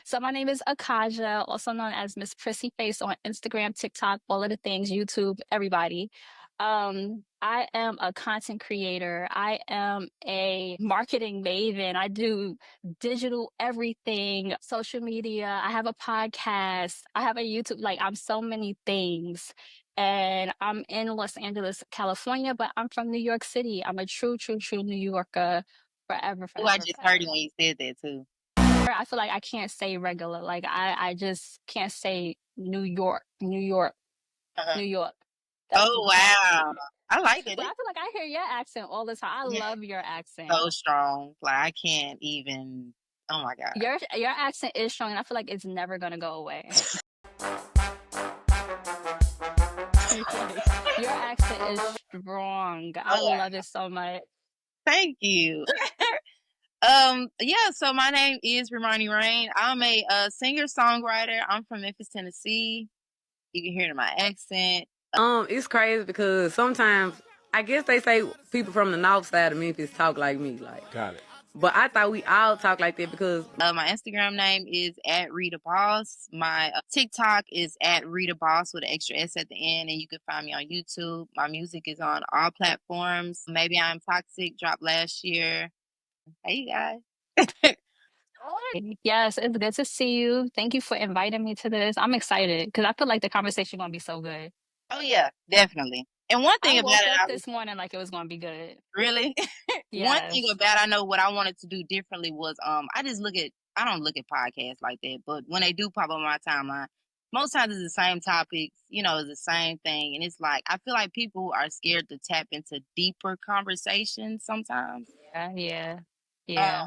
So my name is Acacia, also known as Miss Prissy Face on Instagram, TikTok, all of the things, YouTube, everybody. I am a content creator. I am a marketing maven. I do digital everything, social media. I have a podcast. I have a YouTube. Like I'm so many things. And I'm in Los Angeles, California, but I'm from New York City. I'm a true, true, true New Yorker forever, Oh, I forever, just heard it forever. when you said that too. I feel like I can't say regular. Like I just can't say New York, New York, Uh-huh. New York. That's too Oh hard for wow, me. I like it. But I feel like I hear your accent all the time. I It's love your accent. so strong. Like I can't even. Oh my god. Your accent is strong, and I feel like it's never gonna go away. Like, your accent is strong. I Oh wow. love it so much. Thank you. Yeah. So my name is Remarni Rain. I'm a singer songwriter. I'm from Memphis, Tennessee. You can hear it in my accent. It's crazy because sometimes I guess they say people from the north side of Memphis talk like me, like. Got it. But I thought we all talk like that because My Instagram name is at Rita Boss. My TikTok is at Rita Boss with an extra S at the end, and you can find me on YouTube. My music is on all platforms. Maybe I'm Toxic dropped last year. Hey, you guys. Yes, it's good to see you. Thank you for inviting me to this. I'm excited because I feel like the conversation gonna be so good. Oh yeah, definitely. And one I thing about woke it, up I was this morning like it was gonna be good. really one thing Yes. about I know what I wanted to do differently was I don't look at podcasts like that, but when they do pop on my timeline, most times it's the same topics, it's the same thing. And it's like I feel like people are scared to tap into deeper conversations sometimes. Yeah, yeah, Um, yeah.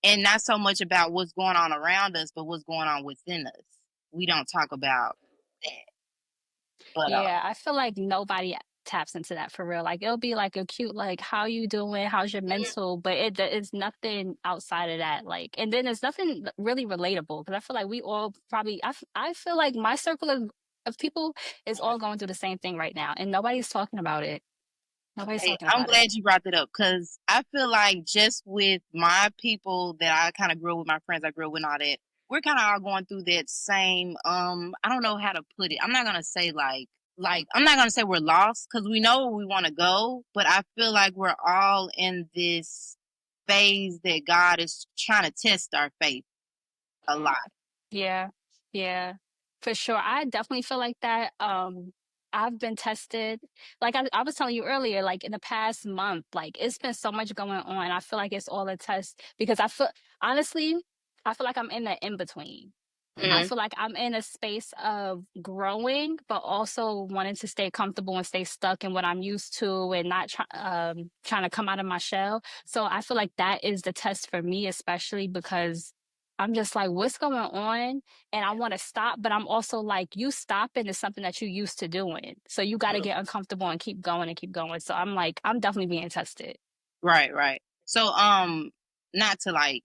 and not so much about what's going on around us, but what's going on within us. We don't talk about that. But Yeah, I feel like nobody taps into that for real. Like it'll be like a cute like how you doing? How's your mental? But it's nothing outside of that. Like and then it's nothing really relatable because I feel like we all probably I feel like my circle of people is all going through the same thing right now and nobody's talking about it. Nobody's hey, talking I'm about it. glad you brought that up because I feel like just with my people that I kind of grew up with, my friends I grew up with, and all that, we're kind of all going through that same. I don't know how to put it. I'm not gonna say like I'm not gonna say we're lost because we know where we want to go, but I feel like we're all in this phase that God is trying to test our faith a lot. Yeah, yeah, for sure. I definitely feel like that. I've been tested. Like I was telling you earlier, like in the past month, like it's been so much going on. I feel like it's all a test because honestly, I feel like I'm in the in between. I Hmm. feel like I'm in a space of growing, but also wanting to stay comfortable and stay stuck in what I'm used to and not trying to come out of my shell. So I feel like that is the test for me, especially because I'm just like, what's going on? And I want to stop, but I'm also like, you stopping is something that you used to doing. So you got to get uncomfortable and keep going and keep going. So I'm like, I'm definitely being tested. Right, right. So not to like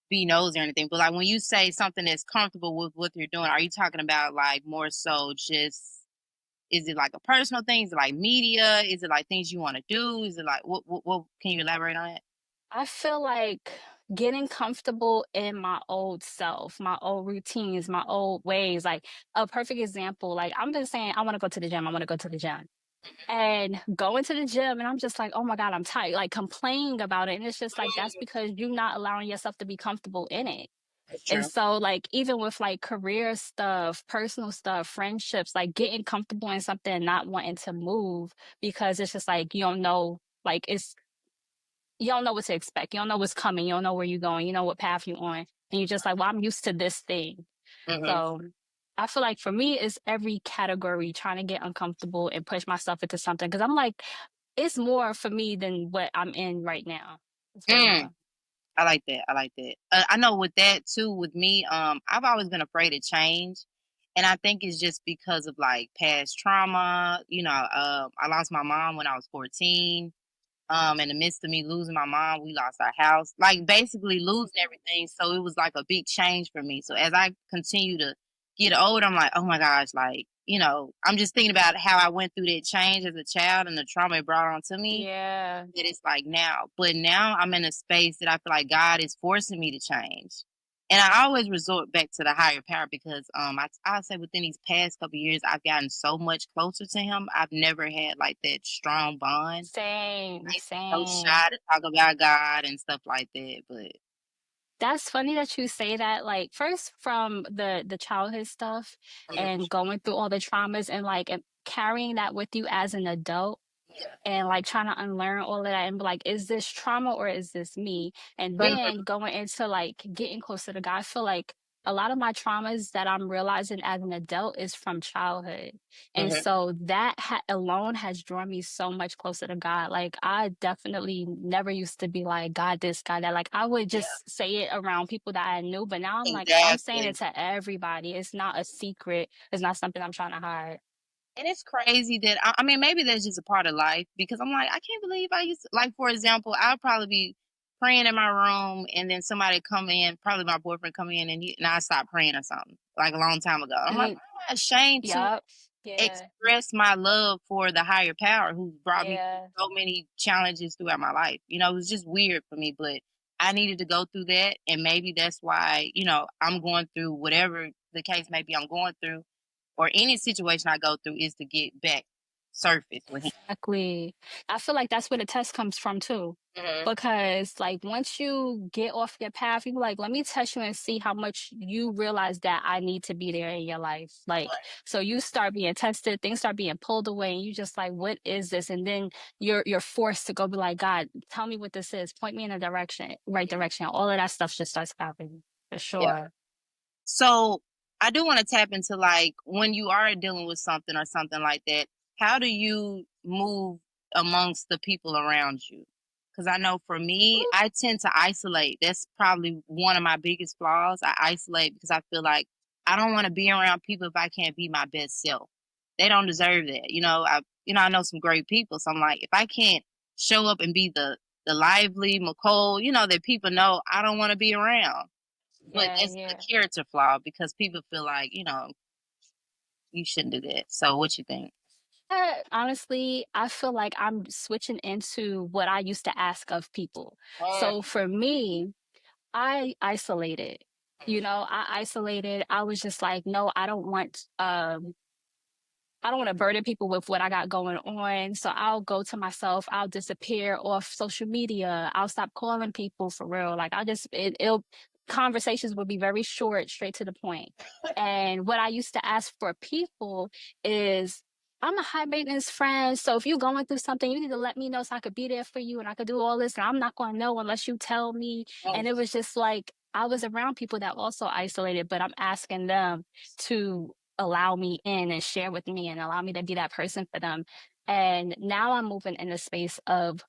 be nosy or anything, but like when you say something that's comfortable with what you're doing, are you talking about like more so just is it like a personal thing? Is it like media? Is it like things you want to do? Is it like what can you elaborate on it? I feel like getting comfortable in my old self, my old routines, my old ways. Like a perfect example, like I'm just saying, I want to go to the gym. I want to go to the gym and going to the gym. And I'm just like, oh my God, I'm tired, like complaining about it. And it's just like, that's because you're not allowing yourself to be comfortable in it. That's And true. so, like, even with like career stuff, personal stuff, friendships, like getting comfortable in something and not wanting to move because it's just like, you don't know, like, you don't know what to expect. You don't know what's coming. You don't know where you're going. You know what path you're on. And you're just like, well, I'm used to this thing. Hmm. So I feel like for me, it's every category trying to get uncomfortable and push myself into something. Cause I'm like, it's more for me than what I'm in right now. It's way Mm, more. I like that. I like that. I know with that too. With me, I've always been afraid of change, and I think it's just because of like past trauma. I lost my mom when I was 14. In the midst of me losing my mom, we lost our house, like basically losing everything. So it was like a big change for me. So as I continue to get older, I'm like, oh my gosh, like, I'm just thinking about how I went through that change as a child and the trauma it brought on to me. Yeah. That it's like now, but now I'm in a space that I feel like God is forcing me to change. And I always resort back to the higher power because I'll say within these past couple years I've gotten so much closer to him. I've never had like that strong bond. Same, I used to be so same. shy to talk about God and stuff like that, but That's funny that you say that. Like, first from the childhood stuff Mhm. and going through all the traumas and like and carrying that with you as an adult Yeah. and like trying to unlearn all of that and be like, is this trauma or is this me? And Mhm. then going into like getting closer to God, I feel like a lot of my traumas that I'm realizing as an adult is from childhood. And Mhm. so that alone has drawn me so much closer to God. Like, I definitely never used to be like, God this, God that. Like, I would Yeah. just say it around people that I knew, but now I'm like, I'm saying it Exactly. to everybody. It's not a secret, it's not something I'm trying to hide. And it's crazy that I mean, maybe that's just a part of life because I'm like, I can't believe I used to, like, for example, I'll probably be praying in my room and then somebody come in, probably my boyfriend come in and I stop praying or something like a long time ago. I'm like, Mm, I'm not ashamed to yup. Yeah. express my love for the higher power who brought me through Yeah. so many challenges throughout my life. You know, it was just weird for me, but I needed to go through that. And maybe that's why, I'm going through whatever the case may be I'm going through or any situation I go through is to get back surface with him. Exactly. I feel like that's where the test comes from too. Hmm. Because like once you get off your path, you be like, let me test you and see how much you realize that I need to be there in your life. Like, so you start being tested, things start being pulled away, and you just like, what is this? And then you're forced to go be like, God, tell me what this is. Point me in a direction, right direction. All of that stuff just starts happening for Yeah. sure. So I do want to tap into like when you are dealing with something or something like that, how do you move amongst the people around you? Because I know for me, I tend to isolate. That's probably one of my biggest flaws. I isolate because I feel like I don't want to be around people if I can't be my best self. They don't deserve that. I know some great people. So I'm like, if I can't show up and be the lively McCall, that people know, I don't want to be around. But Yeah, that's a yeah. character flaw because people feel like, you shouldn't do that. So what you think? Honestly, I feel like I'm switching into what I used to ask of people. Mm, So for me, I isolated. I isolated. I was just like, no, I don't want to burden people with what I got going on. So I'll go to myself. I'll disappear off social media. I'll stop calling people for real. Like it'll conversations will be very short, straight to the point. And what I used to ask for people is I'm a high maintenance friend. So if you're going through something, you need to let me know so I could be there for you and I could do all this. And I'm not going to know unless you tell me. mm, And it was just like I was around people that also isolated, but I'm asking them to allow me in and share with me and allow me to be that person for them. And now I'm moving in the space of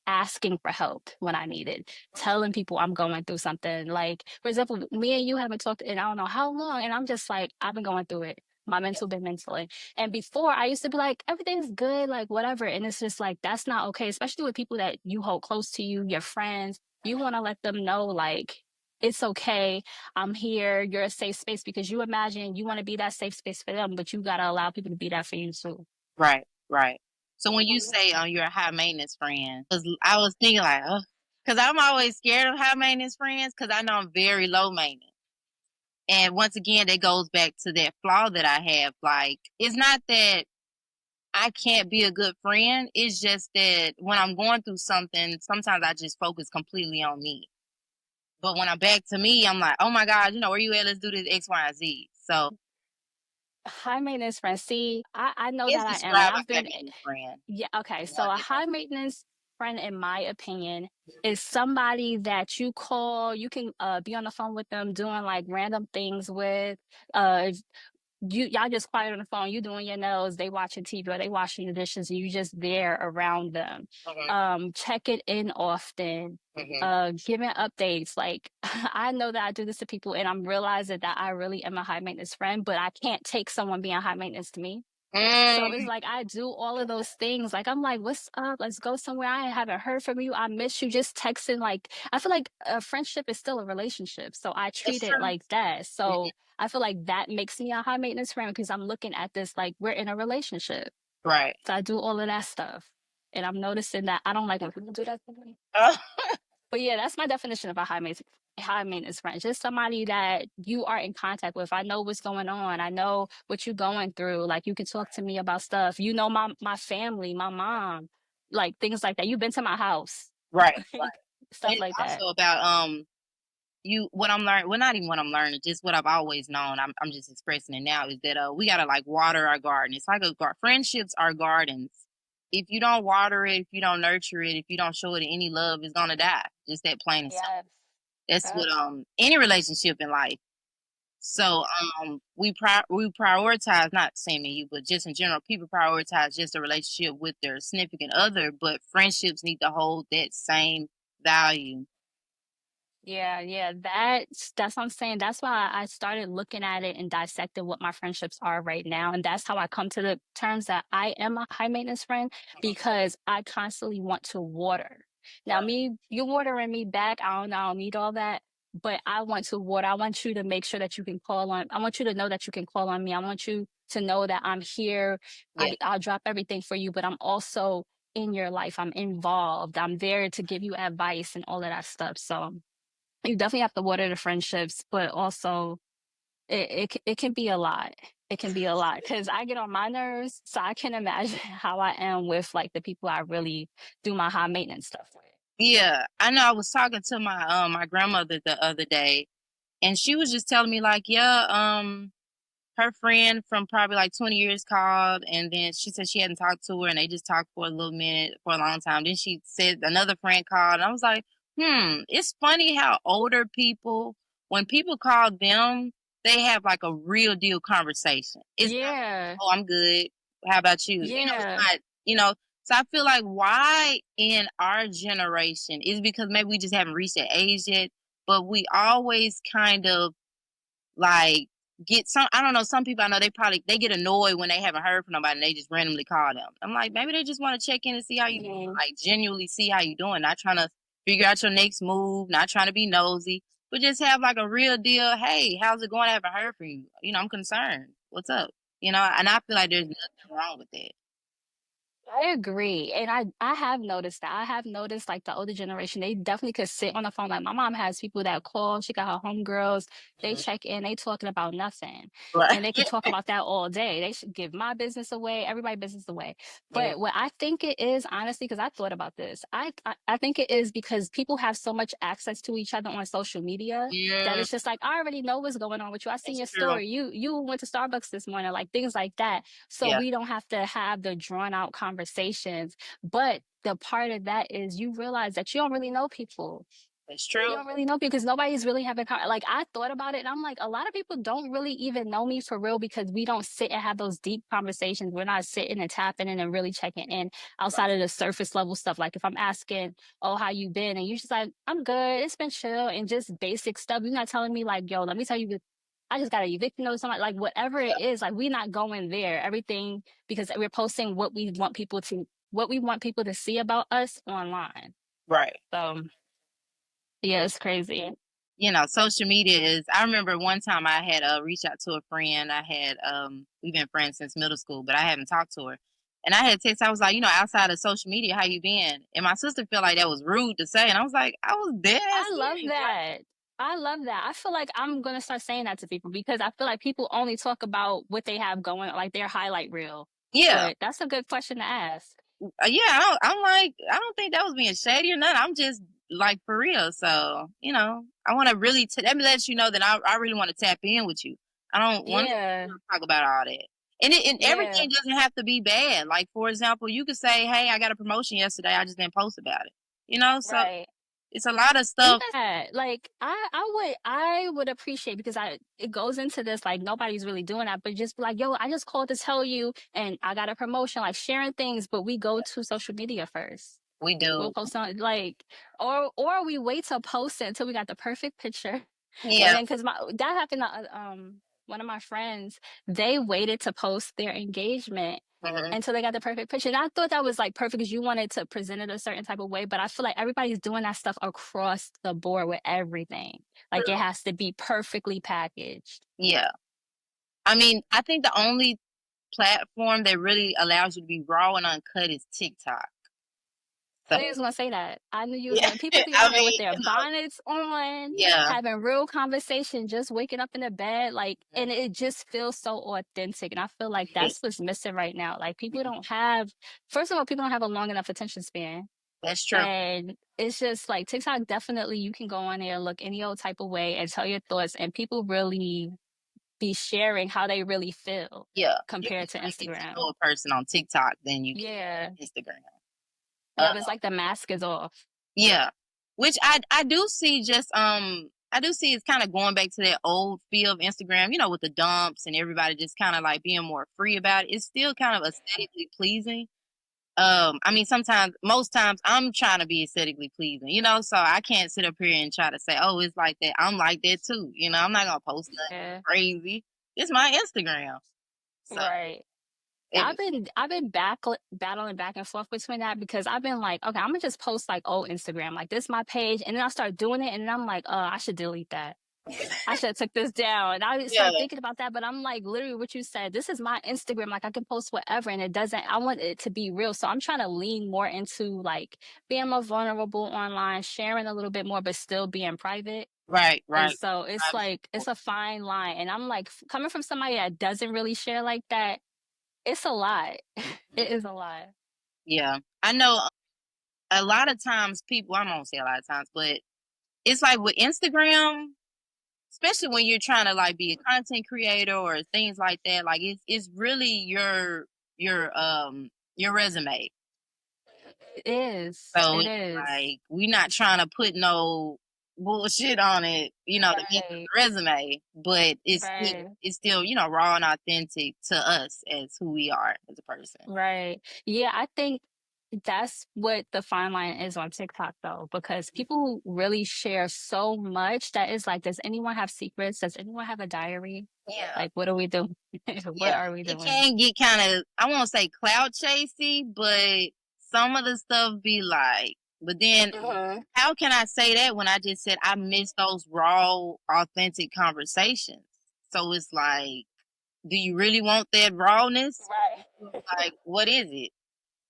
asking for help when I need it, telling people I'm going through something. Like, for example, me and you haven't talked in I don't know how long, and I'm just like, I've been going through it. My mental been mentally. And before I used to be like, everything's good, like whatever. And it's just like, that's not okay, especially with people that you hold close to you, your friends. You want to let them know, like, it's okay. I'm here. You're a safe space because you imagine you want to be that safe space for them, but you got to allow people to be that for you too. right, right. So when you say you're a high maintenance friend, because I was thinking like, oh, because I'm always scared of high maintenance friends because I know I'm very low maintenance. And once again, that goes back to that flaw that I have. Like, it's not that I can't be a good friend. It's just that when I'm going through something, sometimes I just focus completely on me. But when I'm back to me, I'm like, oh my God, where you at? Let's do this X, Y, and Z. So High maintenance friend. See, I know let's that I am. And describe I've a high been, maintenance friend. yeah, okay. So One a if I high maintenance friend, in my opinion, is somebody that you call, you can be on the phone with them doing like random things with. If y'all just quiet on the phone, you doing your nails, they watching TV or they washing the dishes, and you just there around them. Mhm, Check it in often. mhm. Giving updates. Like I know that I do this to people and I'm realizing that I really am a high maintenance friend, but I can't take someone being high maintenance to me. So it's Mm, like I do all of those things. Like I'm like, what's up? Let's go somewhere. I haven't heard from you. I miss you. Just texting. Like I feel like a friendship is still a relationship. So I that's treat it true. like that. Mhm. So I feel like that makes me a high maintenance friend because I'm looking at this like we're in a relationship. Right. So I do all of that stuff. And I'm noticing that I don't like when people do that to me. Oh, But yeah, that's my definition of a high maintenance. high maintenance friend, just somebody that you are in contact with. I know what's going on. I know what you're going through. Like you can talk to me about stuff. You know my family, my mom, like things like that. You've been to my house, Right. like And stuff it's like that. also about you what I'm learning, well, not even what I'm learning, just what I've always known. I'm just expressing it now is that we gotta like water our garden. It's like a friendships are gardens. If you don't water it, if you don't nurture it, if you don't show it any love, it's gonna die. Just that plain and simple. Yes. That's Yep. what any relationship in life. So we prioritize, not saying me you, but just in general, people prioritize just a relationship with their significant other, but friendships need to hold that same value. Yeah, yeah, that's what I'm saying. That's why I started looking at it and dissecting what my friendships are right now. And that's how I come to the terms that I am a high maintenance friend because I constantly want to water. Now, Right. me, you watering me back, I don't know, I don't need all that, but I want to water. I want you to make sure that you can call on, I want you to know that you can call on me. I want you to know that I'm here. Yeah. I'll drop everything for you, but I'm also in your life. I'm involved. I'm there to give you advice and all of that stuff. So, you definitely have to water the friendships, but also it can be a lot. It can be a lot because I get on my nerves, so I can imagine how I am with like the people I really do my high maintenance stuff with. Yeah. I know I was talking to my grandmother the other day, and she was just telling me like, yeah, her friend from probably like 20 years called, and then she said she hadn't talked to her, and they just talked for a little minute, for a long time. Then she said another friend called, and I was like, it's funny how older people, when people call them, they have like a real deal conversation. It's not Yeah, like, oh, I'm good. How about you? It's yeah, not, so I feel like why in our generation is because maybe we just haven't reached that age yet, but we always kind of like get some, I don't know, some people I know they get annoyed when they haven't heard from nobody and they just randomly call them. I'm like, maybe they just want to check in and see how you mhm, like genuinely see how you doing, not trying to figure out your next move, not trying to be nosy, but just have like a real deal, hey, how's it going? I haven't heard from you. I'm concerned. What's up? And I feel like there's nothing wrong with that. I agree. And I have noticed that. I have noticed like the older generation, they definitely could sit on the phone. Like my mom has people that call, she got her homegirls, they Mhm. check in, they talking about nothing. Right. And they could talk about that all day. They should give my business away, everybody business away. Mhm. But what I think it is, honestly, because I thought about this, I think it is because people have so much access to each other on social media that Yeah, it's just like I already know what's going on with you. I seen that's your true. story. You went to Starbucks this morning, like things like that. So Yeah, we don't have to have the drawn out conversations. But the part of that is you realize that you don't really know people. that's You true. don't really know people because nobody's really having like I thought about it and I'm like a lot of people don't really even know me for real because we don't sit and have those deep conversations. We're not sitting and tapping in and really checking in outside of the surface level stuff. Like if I'm asking, oh, how you been? And you're just like, I'm good. It's been chill and just basic stuff. You're not telling me like, yo, let me tell you, I just got a eviction notice. Something like whatever it is, like we're not going there. Everything because we're posting what we want people to see about us online. Right. So yeah, it's crazy. Social media is, I remember one time I had reached out to a friend. I had we've been friends since middle school, but I haven't talked to her. And I had text, I was like, outside of social media, how you been? And my sister felt like that was rude to say. And I was like, I was dead ass I love serious. Like, that. I love that. I feel like I'm gonna start saying that to people because I feel like people only talk about what they have going, like their highlight reel. yeah. But that's a good question to ask. Yeah, I'm like, I don't think that was being shady or nothing. I'm just like for real. So, I want to really, let me let you know that I really want to tap in with you. I don't want Yeah, to talk about all that. And yeah, everything doesn't have to be bad. Like, for example, you could say, hey, I got a promotion yesterday. I just didn't post about it. So right. it's a lot of Even stuff. that, like I would appreciate because I it goes into this like nobody's really doing that, but just be like, yo, I just called to tell you and I got a promotion, like sharing things, but we go to social media first. We We'll do. post on like or we wait to post it until we got the perfect picture. And Yeah. then because my that happened to one of my friends, they waited to post their engagement Hmm. until they got the perfect picture. And I thought that was like perfect because you wanted to present it a certain type of way. But I feel like everybody's doing that stuff across the board with everything. Like it True. has to be perfectly packaged. Yeah. I mean, I think the only platform that really allows you to be raw and uncut is TikTok. So I was gonna say that. I knew you was yeah, gonna people be I on there mean, with their bonnets on, yeah, having real conversation, just waking up in the bed, like, and it just feels so authentic. And I feel like yes, that's what's missing right now. Like people don't have, first of all, people don't have a long enough attention span. that's true. And it's just like TikTok, definitely you can go on there, look any old type of way and tell your thoughts, and people really be sharing how they really feel Yeah, you can compared to kind of get to Instagram. know a person on TikTok than you can Yeah. on Instagram. Uh, Yeah, it's like the mask is off. yeah, which I do see just I do see it's kind of going back to that old feel of Instagram, with the dumps and everybody just kind of like being more free about it. It's still kind of aesthetically pleasing. I mean, most times, I'm trying to be aesthetically pleasing, so I can't sit up here and try to say, oh, it's like that. I'm like that too, I'm not gonna post nothing Yeah. crazy. It's my Instagram, so Right. Yeah, it, I've been battling back and forth between that because I've been like, okay, I'm gonna just post like old Instagram, like this is my page, and then I start doing it, and then I'm like, I should delete that. I should have took this down. And I yeah, start thinking about that, but I'm like, literally, what you said. This is my Instagram. Like I can post whatever, and it doesn't. I want it to be real, so I'm trying to lean more into like being more vulnerable online, sharing a little bit more, but still being private. right, And right. so it's like it's a fine line, and I'm like coming from somebody that doesn't really share like that. It's a lot. It is a lot. Yeah, I know a lot of times people. I won't say a lot of times, but it's like with Instagram, especially when you're trying to like be a content creator or things like that. Like it's really your resume. It is. So It it's is. like we not trying to put no bullshit on it, to get Right. the resume, but Right. it's still, raw and authentic to us as who we are as a person. Right. Yeah, I think that's what the fine line is on TikTok though, because people really share so much that is like, does anyone have secrets? Does anyone have a diary? Yeah. Like, what are we doing? What Yeah. are we It doing? can get kind of, I won't say cloud chasey, but some of the stuff be like, but then Mhm. how can I say that when I just said I miss those raw, authentic conversations? So it's like, do you really want that rawness? Right. Like, what is it?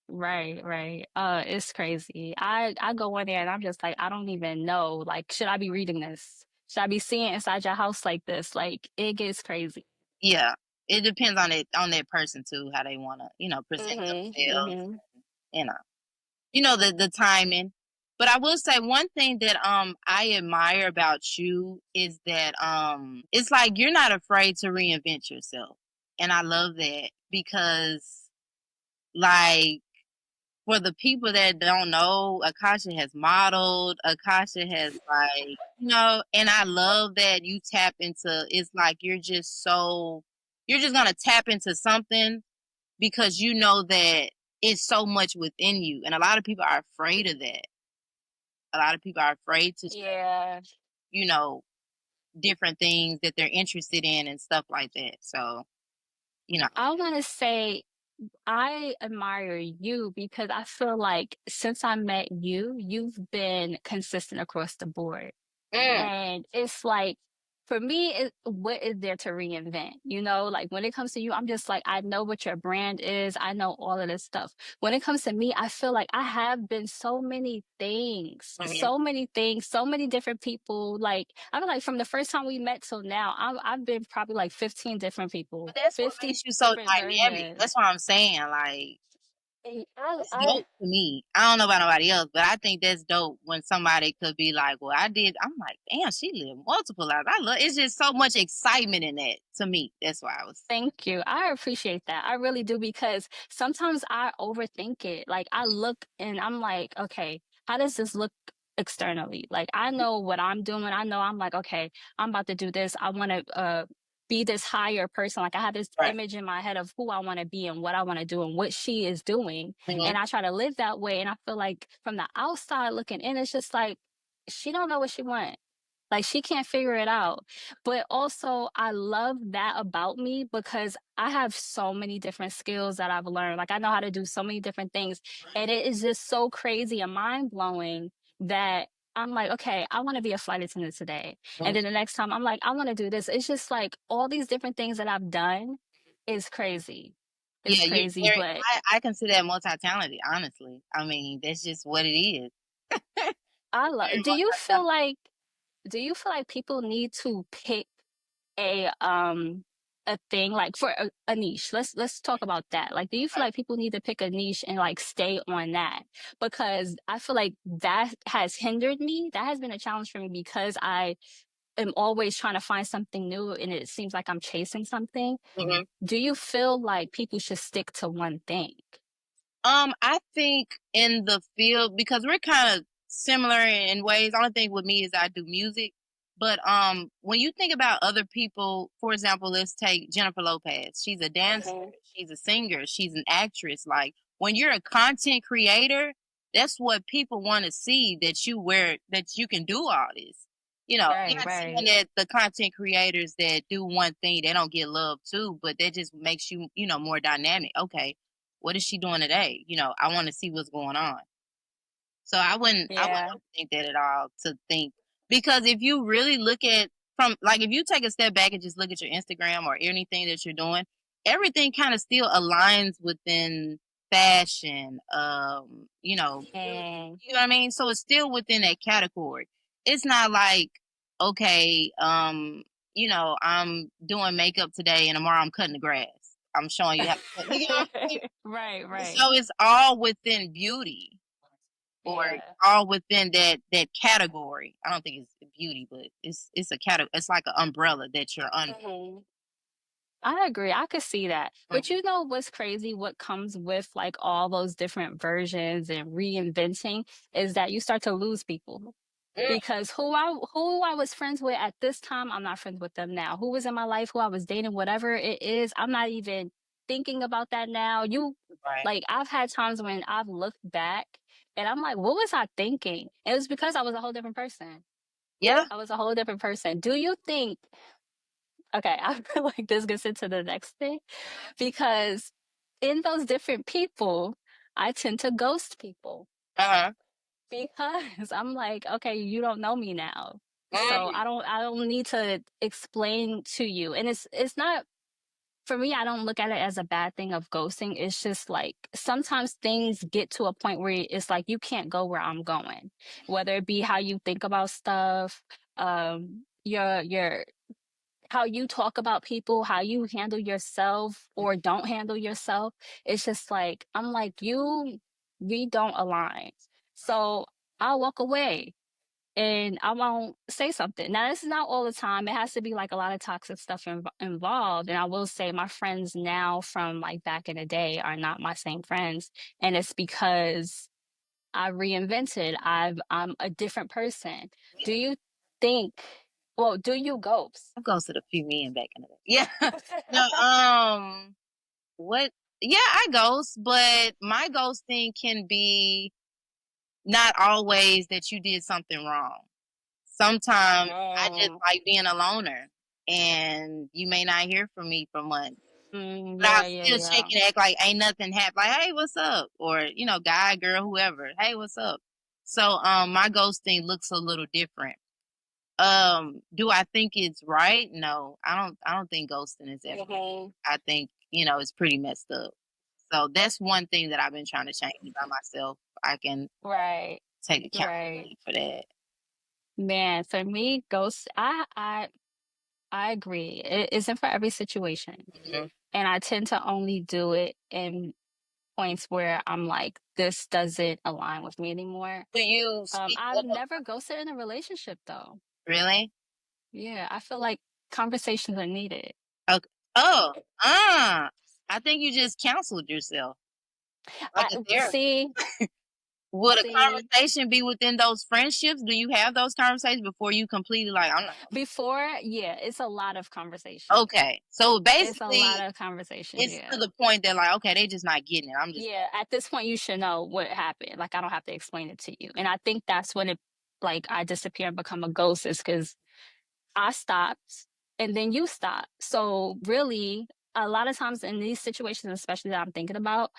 Right, right. It's crazy. I go in there and I'm just like, I don't even know. Like, should I be reading this? Should I be seeing inside your house like this? Like, it gets crazy. Yeah, it depends on that person too, how they want to, present Mhm. themselves. Mhm. You know, the timing. But I will say one thing that I admire about you is that it's like you're not afraid to reinvent yourself, and I love that because like for the people that don't know, Acacia has modeled. Acacia has like, and I love that you tap into. It's like you're just gonna tap into something because you know that it's so much within you, and a lot of people are afraid of that. A lot of people are afraid to, Yeah. you know, different things that they're interested in and stuff like that. So, you know, I want to say I admire you because I feel like since I met you, you've been consistent across the board. mm, And it's like, for me, what is there to reinvent? Like when it comes to you, I'm just like, I know what your brand is. I know all of this stuff. When it comes to me, I feel like I have been mhm. so many things, so many different people. Like, I feel like from the first time we met till now, I've been probably like 15 different people, But that's what 50 makes you so different dynamic. versions. That's what I'm saying. Like, And I, it's I dope to me. I don't know about nobody else, but I think that's dope when somebody could be like, "Well, I did." I'm like, "Damn, she lived multiple lives." I love. It's just so much excitement in that to me. That's why I was. Thank you. I appreciate that. I really do because sometimes I overthink it. Like I look and I'm like, okay, how does this look externally? Like I know what I'm doing. I know I'm like, okay, I'm about to do this. I want to be this higher person. Like I have this Right. image in my head of who I want to be and what I want to do and what she is doing. Mhm. And I try to live that way. And I feel like from the outside looking in, it's just like she don't know what she wants. Like she can't figure it out. But also I love that about me because I have so many different skills that I've learned. Like I know how to do so many different things. And it is just so crazy and mind blowing that I'm like, okay, I want to be a flight attendant today. And then the next time I'm like, I want to do this. It's just like all these different things that I've done is crazy. It's Yeah, you're crazy, very. but I consider that multi-talented. Honestly, I mean that's just what it is. I You're love. very multi-talented. Do you feel like people need to pick a a thing like for a niche? Let's talk about that. Like, do you feel like people need to pick a niche and like stay on that? Because I feel like that has hindered me. That has been a challenge for me because I am always trying to find something new and it seems like I'm chasing something. Mhm. Do you feel like people should stick to one thing? I think in the field because we're kind of similar in ways. Only thing with me is I do music, but when you think about other people, for example, let's take Jennifer Lopez. She's a dancer, Mhm. she's a singer, she's an actress. Like when you're a content creator, that's what people want to see that you can do all this. Right, Not saying right. that the content creators that do one thing they don't get love too, but that just makes you, more dynamic. Okay, what is she doing today? I want to see what's going on. So I wouldn't Yeah. think that at all to think because if you really look at from like if you take a step back and just look at your Instagram or anything that you're doing, everything kind of still aligns within fashion, beauty. Mm, You know what I mean? So it's still within that category. It's not like okay, I'm doing makeup today and tomorrow I'm cutting the grass. I'm showing you how to cut. You know what I mean? right, right. So it's all within beauty or Yeah. all within that category. I don't think it's beauty, but it's a category. It's like an umbrella that you're under. Mhm. I agree. I could see that. But you know what's crazy? What comes with like all those different versions and reinventing is that you start to lose people. Mm, Because who I was friends with at this time, I'm not friends with them now. Who was in my life, who I was dating, whatever it is, I'm not even thinking about that now. right. Like I've had times when I've looked back and I'm like, what was I thinking? It was because I was a whole different person. Yeah. I was a whole different person. Do you think, okay, I feel like this gets into the next thing because in those different people, I tend to ghost people Uh because I'm like, okay, you don't know me now. So huh. I don't need to explain to you. And it's not for me, I don't look at it as a bad thing of ghosting. It's just like sometimes things get to a point where it's like you can't go where I'm going. Whether it be how you think about stuff, your how you talk about people, how you handle yourself or don't handle yourself. It's just like I'm like we don't align. So I'll walk away and I won't say something. Now, this is not all the time. It has to be like a lot of toxic stuff involved. And I will say my friends now from like back in the day are not my same friends. And it's because I reinvented. I'm a different person. Do you think, well, do you ghost? I've ghosted a few men back in the day. Yeah. No. What? Yeah, I ghost, but my ghosting can be not always that you did something wrong. Sometimes I just Oh, like being a loner, and you may not hear from me for months. But I'll yeah, yeah, still check yeah. and act like ain't nothing happened. Like, hey, what's up? Or, guy, girl, whoever. Hey, what's up? So my ghosting looks a little different. Do I think it's right? No. I don't think ghosting is ever right. Mhm. I think, it's pretty messed up. So that's one thing that I've been trying to change by myself. I can Right, take right. accountability for that. Man, for me, ghost, I agree. It isn't for every situation. Mhm. And I tend to only do it in points where I'm like, this doesn't align with me anymore. Do you speak I've up? never ghosted in a relationship though. Really? Yeah, I feel like conversations are needed. Okay. Oh, I think you just counseled yourself like I a therapist. see, Would a see, conversation be within those friendships? Do you have those conversations before you completely like, I'm not before, yeah, it's a lot of conversation. okay. So It's a lot basically of conversation, it's to yeah. the point that like, okay, they just not getting it. I'm just Yeah, at this point, you should know what happened. Like, I don't have to explain it to you. And I think that's when like, I disappear and become a ghost is because I stopped and then you stopped. So, really, a lot of times in these situations, especially that I'm thinking about,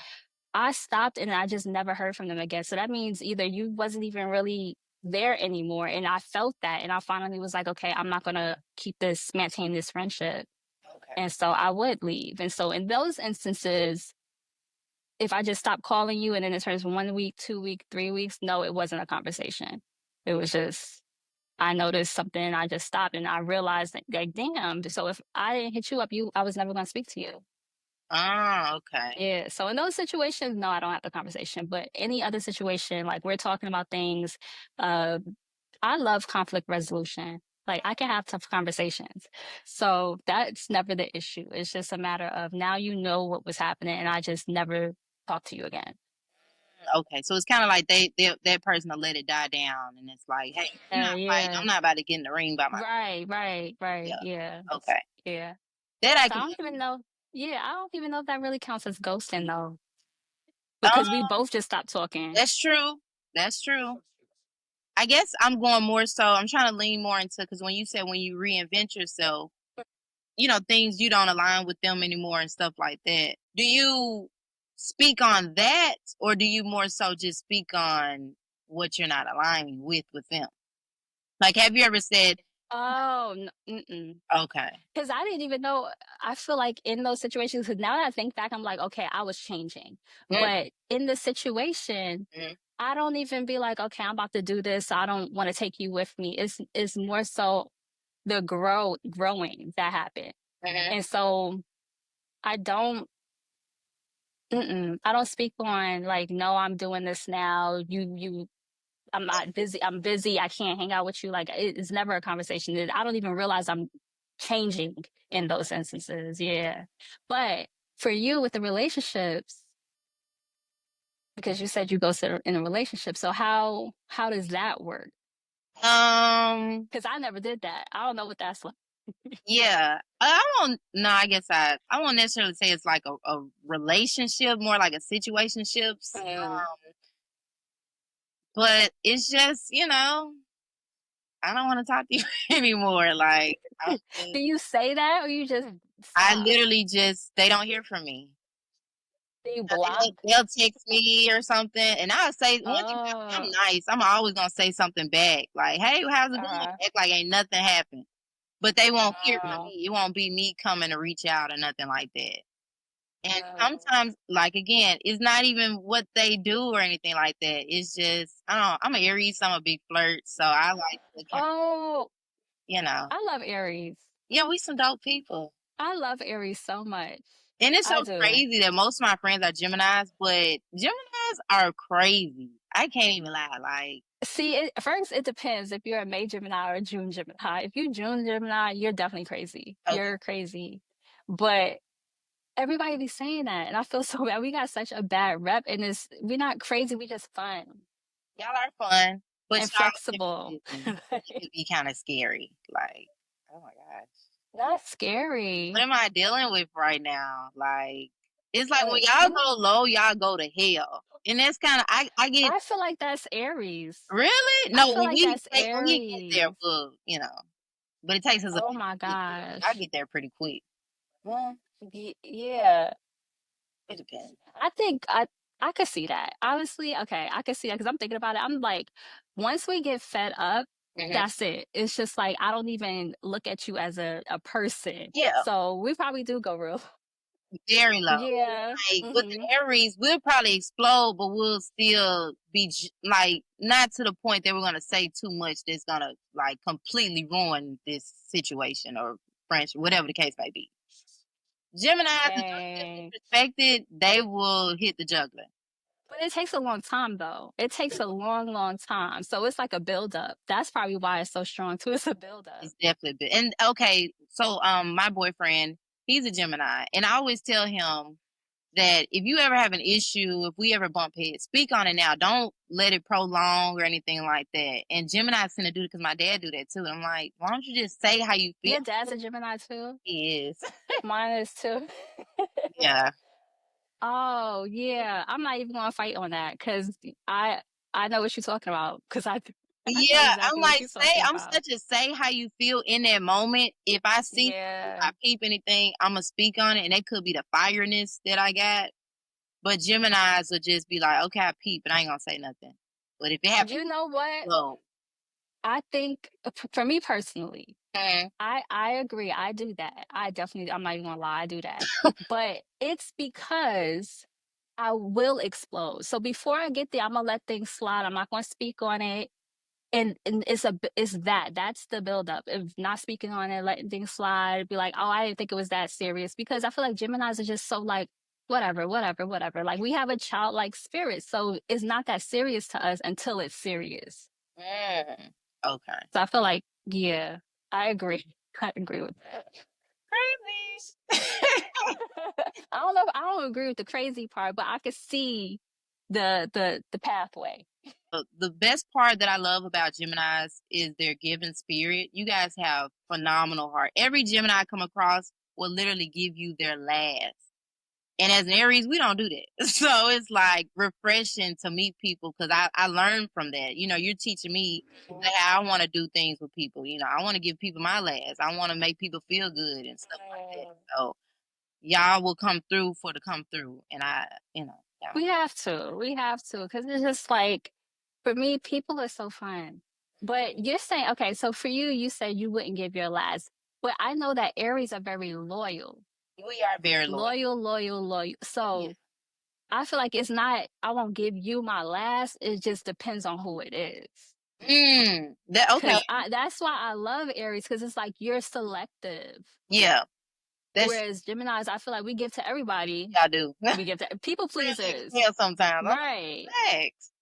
I stopped and I just never heard from them again. So that means either you wasn't even really there anymore. And I felt that. And I finally was like, okay, I'm not going to maintain this friendship. And so I would leave. And so in those instances, if I just stop calling you and then it turns 1 week, 2 week, 3 weeks, no, it wasn't a conversation. It was just I noticed something, I just stopped and I realized that, like, damn. So if I didn't hit you up, I was never gonna speak to you. Oh, okay. Yeah. So in those situations, no, I don't have the conversation. But any other situation, like we're talking about things, uh, I love conflict resolution. Like I can have tough conversations. So that's never the issue. It's just a matter of now you know what was happening and I just never talk to you again. Okay, so it's kind of like they that person will let it die down, and it's like, hey, we're not fighting. I'm Yeah. not about to get in the ring by myself. Right. Yeah. Yeah. Okay. Yeah. That I So I can. don't even know. Yeah, I don't even know if that really counts as ghosting though, Um, because we both just stopped talking. that's true. That's true. I guess I'm going more so. I'm trying to lean more into because when you said when you reinvent yourself, things you don't align with them anymore and stuff like that. Do you speak on that, or do you more so just speak on what you're not aligning with them? Like, have you ever said, Oh, mm-mm. okay, Because I didn't even know. I feel like in those situations, because now that I think back, I'm like, okay, I was changing. mm, But in the situation, mm, I don't even be like, okay, I'm about to do this. So I don't want to take you with me. It's more so the growing that happened. mhm, And so I don't I don't speak on like, no, I'm doing this now. I'm not busy. I'm busy. I can't hang out with you. Like it's never a conversation. I don't even realize I'm changing in those instances. Yeah. But for you with the relationships, because you said you go sit in a relationship, so how does that work? um, Because I never did that. I don't know what that's like. yeah, I won't. No, I guess I won't necessarily say it's like a relationship, more like a situationships. Mm. But it's just, I don't want to talk to you anymore. Like, Do you say that or you just I stop? literally just they don't hear from me. Do you They'll, block? they'll text me or something, and I'll say one thing about me, Oh, I'm nice. I'm always gonna say something back, like, "Hey, how's it going?" uh, Act like ain't nothing happened, but they won't hear from oh, me. It won't be me coming to reach out or nothing like that. And oh. sometimes, like again, it's not even what they do or anything like that. It's just I don't. Know, I'm an Aries. So I'm a big flirt, so I like to kind of, Oh, you know. I love Aries. Yeah, we some dope people. I love Aries so much. And it's so I do. crazy that most of my friends are Geminis, but Geminis are crazy. I can't even lie. Like, See, first it depends if you're a May Gemini or a June Gemini. If you're June Gemini, you're definitely crazy. okay, You're crazy. But everybody be saying that, and I feel so bad. We got such a bad rep, and we're not crazy. We just fun y'all are fun, but and y'all flexible. can be kind of scary. Like, oh my gosh, That's what scary. am I dealing with right now? Like, it's like when And y'all go low, y'all go to hell, and that's kind of I get I feel like that's Aries. really I no feel like that's when we get there, Aries. well, but it takes us a Oh minute my to get there. I gosh. get there pretty quick. Well, Yeah. it depends. I think I could see that. Honestly, okay, I could see that because I'm thinking about it. I'm like, once we get fed up, Hmm. that's it. It's just like I don't even look at you as a person. Yeah, So we probably do go real. very low. Yeah. Like with Hmm. the Aries, we'll probably explode, but we'll still be like not to the point that we're gonna say too much that's gonna like completely ruin this situation or friendship, whatever the case may be. Gemini's, if Dang. they're disrespected, they will hit the juggler. But it takes a long time though. It takes a long, long time. So it's like a buildup. That's probably why it's so strong too. It's a buildup. It's definitely big. And okay, so my boyfriend, he's a Gemini, and I always tell him that if you ever have an issue, if we ever bump heads, speak on it now. Don't let it prolong or anything like that. And Gemini's gonna do it because my dad do that too. And I'm like, why don't you just say how you feel? Your dad's a Gemini too? He is. Mine is too. Yeah. Oh, yeah. I'm not even gonna fight on that because I I know what you're talking about because I know Yeah. I'm exactly what like, you're talking I'm about. such a say how you feel in that moment. If I see, if Yeah. I peep anything, I'm gonna speak on it. And it could be the fireness that I got. But Gemini's will just be like, okay, I peep, but I ain't gonna say nothing. But if it happens, You know what? well, I think for me personally, Mm. I agree. I do that. I'm not even gonna lie, I do that. But it's because I will explode. So before I get there, I'm gonna let things slide. I'm not gonna speak on it. And it's that's the buildup. If not speaking on it, letting things slide, be like, oh, I didn't think it was that serious. Because I feel like Geminis are just so like whatever, whatever, whatever. Like we have a childlike spirit. So it's not that serious to us until it's serious. Mm. Okay. So I feel like, yeah, I agree. I agree with that. Crazy. I don't know. I don't agree with the crazy part, but I could see the pathway. The best part that I love about Geminis is their giving spirit. You guys have phenomenal heart. Every Gemini I come across will literally give you their last. And as an Aries, we don't do that. So it's like refreshing to meet people because I learned from that. You know, you're teaching me like how I want to do things with people. You know, I want to give people my last. I want to make people feel good and stuff like that. So y'all will come through for the come through. And yeah. We have to, because it's just like, for me, people are so fun. But you're saying, okay, so for you, you said you wouldn't give your last, but I know that Aries are very loyal, We are very loyal. loyal, loyal, loyal. Yeah. So I feel like it's not, I won't give you my last. It just depends on who it is. Okay. Cause that's why I love Aries, because it's like you're selective. Yeah. That's Whereas Geminis, I feel like we give to everybody. I do. We give to people pleasers. Yeah, sometimes. I'm Right. like, relax.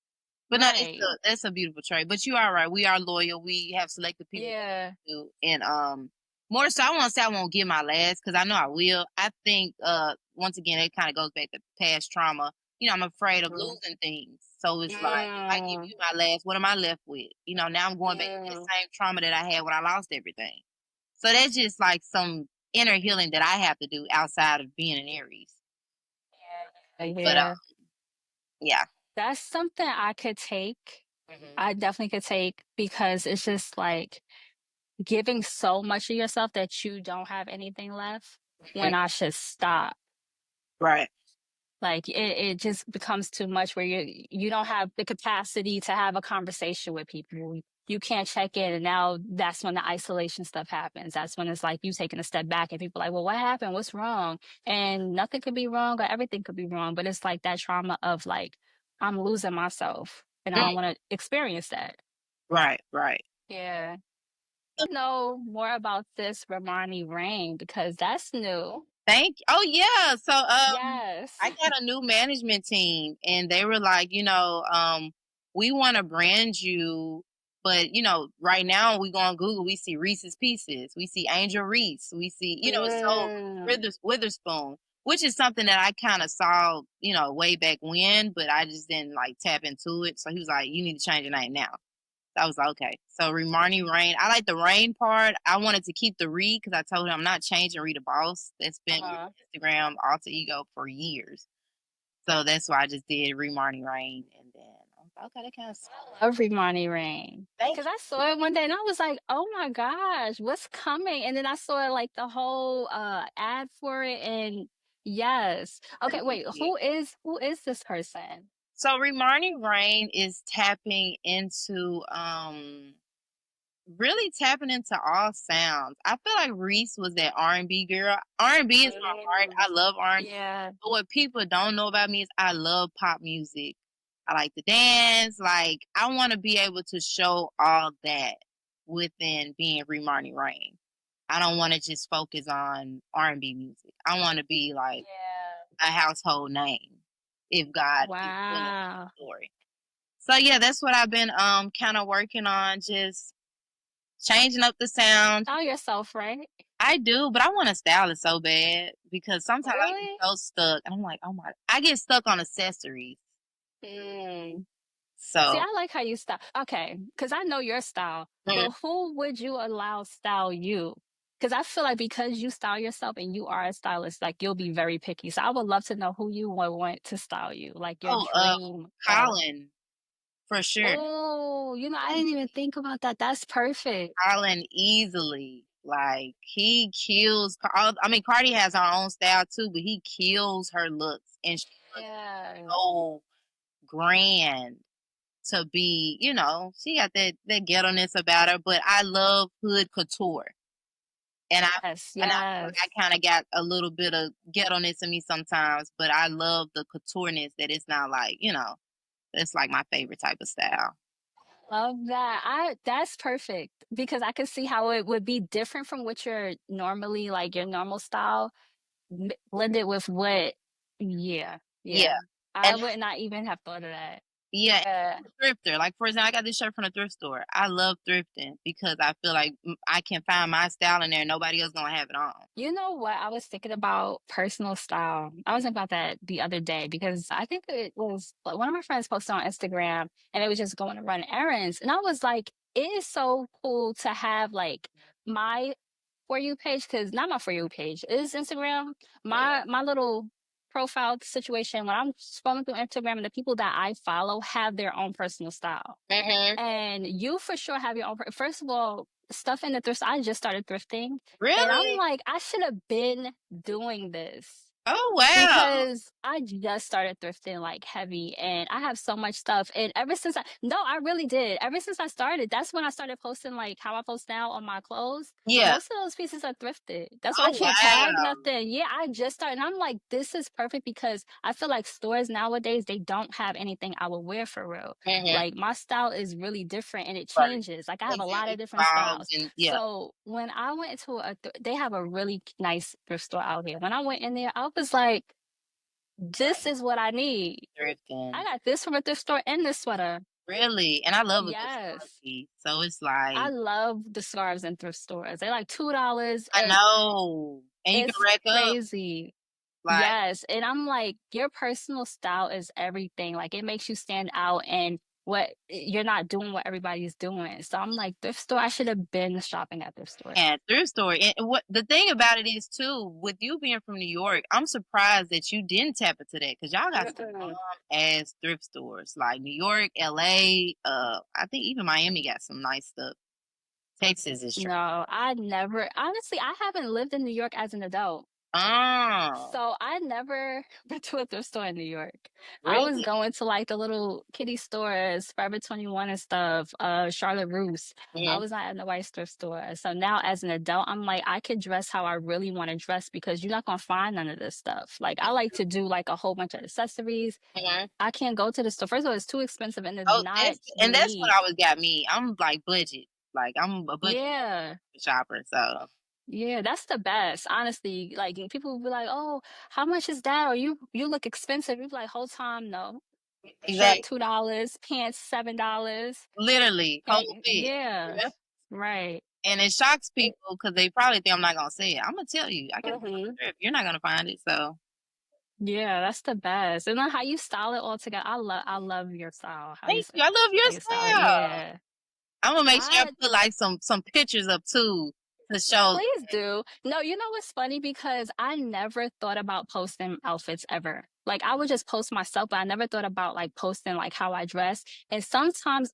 But no, Right. that's a beautiful trait. But you are right. We are loyal. We have selected people Yeah. to, and more so. I won't say I won't give my last because I know I will. I think once again it kind of goes back to past trauma. You know, I'm afraid of Mhm. losing things. So it's like if I give Mm, you my last, what am I left with? You know, now I'm going back to the mm. same trauma that I had when I lost everything. So that's just like some inner healing that I have to do outside of being an Aries. Yeah, But yeah. yeah. That's something I could take. Hmm. I definitely could take, because it's just like giving so much of yourself that you don't have anything left when I should stop. Right. Like it just becomes too much where you don't have the capacity to have a conversation with people. You can't check in, and now that's when the isolation stuff happens. That's when it's like you taking a step back and people like, well, what happened? What's wrong? And nothing could be wrong or everything could be wrong. But it's like that trauma of like, I'm losing myself and I Mm. don't want to experience that. Right. Right. Yeah. Know more about this Remarni rain, because that's new. Oh yeah. So Yes. I got a new management team and they were like, we want to brand you, but right now we go on Google, we see Reese's Pieces, we see Angel Reese, we see, it's so Mm. Witherspoon, which is something that I kind of saw, way back when, but I just didn't like tap into it. So he was like, you need to change your name now. I was like, okay. So Remarni Rain. I like the rain part. I wanted to keep the Reed because I told him I'm not changing Rita Boss. That's been Uh-huh. Instagram alter ego for years. So that's why I just did Remarni Rain. And then I was like, okay, that kind of Love Remarni rain. thank Because I saw it one day and I was like, oh my gosh, what's coming? And then I saw like the whole ad for it, and yes. Okay, wait, you. who is this person? So Remarni Rain is tapping into really tapping into all sounds. I feel like Reese was that R&B girl. R&B is my heart. Mm. I love R&B. Yeah. But what people don't know about me is I love pop music. I like to dance. Like I want to be able to show all that within being Remarni Rain. I don't want to just focus on R&B music. I want to be like Yeah. a household name if God is willing in Wow. the story. So yeah, that's what I've been kind of working on, just changing up the sound. Tell yourself, right? I do, but I want to style it so bad because sometimes I get Really? so stuck. And I'm like, oh my, I get stuck on accessories. Mm. See, So I like how you style. Okay, because I know your style, mm, but who would you allow style you? Because I feel like because you style yourself and you are a stylist, like you'll be very picky. So I would love to know who you would want to style you, like your oh, dream stylist. Colin for sure. Oh, I didn't even think about that. That's perfect. Colin easily, like he kills. I mean, Cardi has her own style too, but he kills her looks, and she looks Yeah. so grand. to be, she got that ghetto-ness about her, but I love hood couture. And Yes, I feel like yes. I kinda got a little bit of ghetto-ness in me sometimes, but I love the couture-ness that it's not like, that's like my favorite type of style. Love that. That's perfect because I could see how it would be different from what you're normally like your normal style blended with what. Yeah, Yeah. yeah. I And would not even have thought of that. yeah, Yeah. and I'm a thrifter. Like, for example, I got this shirt from a thrift store. I love thrifting because I feel like I can find my style in there. Nobody else gonna have it on. You know what? I was thinking about personal style. I was thinking about that the other day because I think it was like, one of my friends posted on Instagram and it was just going to run errands. And I was like, it is so cool to have like my For You page, because not my For You page is Instagram. My little profile situation when I'm scrolling through Instagram and the people that I follow have their own personal style. Mhm. And you for sure have your own. First of all, stuff in the thrift. I just started thrifting, and I'm Really? like, I should have been doing this Oh, wow. because I just started thrifting like heavy and I have so much stuff. And ever since I really did. Ever since I started, that's when I started posting like how I post now on my clothes. Yeah. Most of those pieces are thrifted. That's why I Oh, can't tag wow. nothing. Yeah, I just started. And I'm like, this is perfect because I feel like stores nowadays, they don't have anything I would wear for real. Mhm. Like my style is really different and it Right. changes. Like I have a lot It of different evolves styles. and yeah. So when I went into they have a really nice thrift store out here. When I went in there, I was like, this is what I need. I Thrifting. got this from a thrift store and this sweater. Really? And I love a good scarf Yes. piece. So it's I like love the scarves in thrift stores. They're like $2 I and know. And you can it's rack up, crazy. like Yes. And I'm like, your personal style is everything. Like it makes you stand out and you're not doing what everybody's doing. So I'm like, thrift store, I should have been shopping at thrift store. at thrift store. And what the thing about it is too, with you being from New York, I'm surprised that you didn't tap into that because y'all got some Mm-mm. bomb ass thrift stores like New York, LA. I think even Miami got some nice stuff. Texas is trash. No, I never, honestly, I haven't lived in New York as an adult. Oh, So I never went to a thrift store in New York. I was really? going to like the little kitty stores, Forever 21 and stuff, Charlotte Russe. I Hmm. was not at nobody's thrift store. So now as an adult, I'm like, I could dress how I really want to dress because you're not gonna find none of this stuff. Like I like to do like a whole bunch of accessories. Hmm. I can't go to the store. First of all, it's too expensive and it's Oh, not that's what me. always got me. I'm like budget. Like I'm a budget Yeah. shopper. So Yeah, that's the best. Honestly, like people will be like, "Oh, how much is that?" Or you look expensive. You be like, "Whole time, no. Shirt exactly, $2, pants $7." literally whole fit. Yeah, right. And it shocks And, people because they probably think I'm not gonna say it. I'm gonna tell you, I get it from hmm a thrift. You're not gonna find it. So Yeah, that's the best. And then how you style it all together. I love your style. thank you. I love your How you style it. style. Yeah. I'm gonna make sure I I put like some pictures up too to show. Please do. No, you know what's funny? Because I never thought about posting outfits ever. Like I would just post myself, but I never thought about like posting like how I dress. And sometimes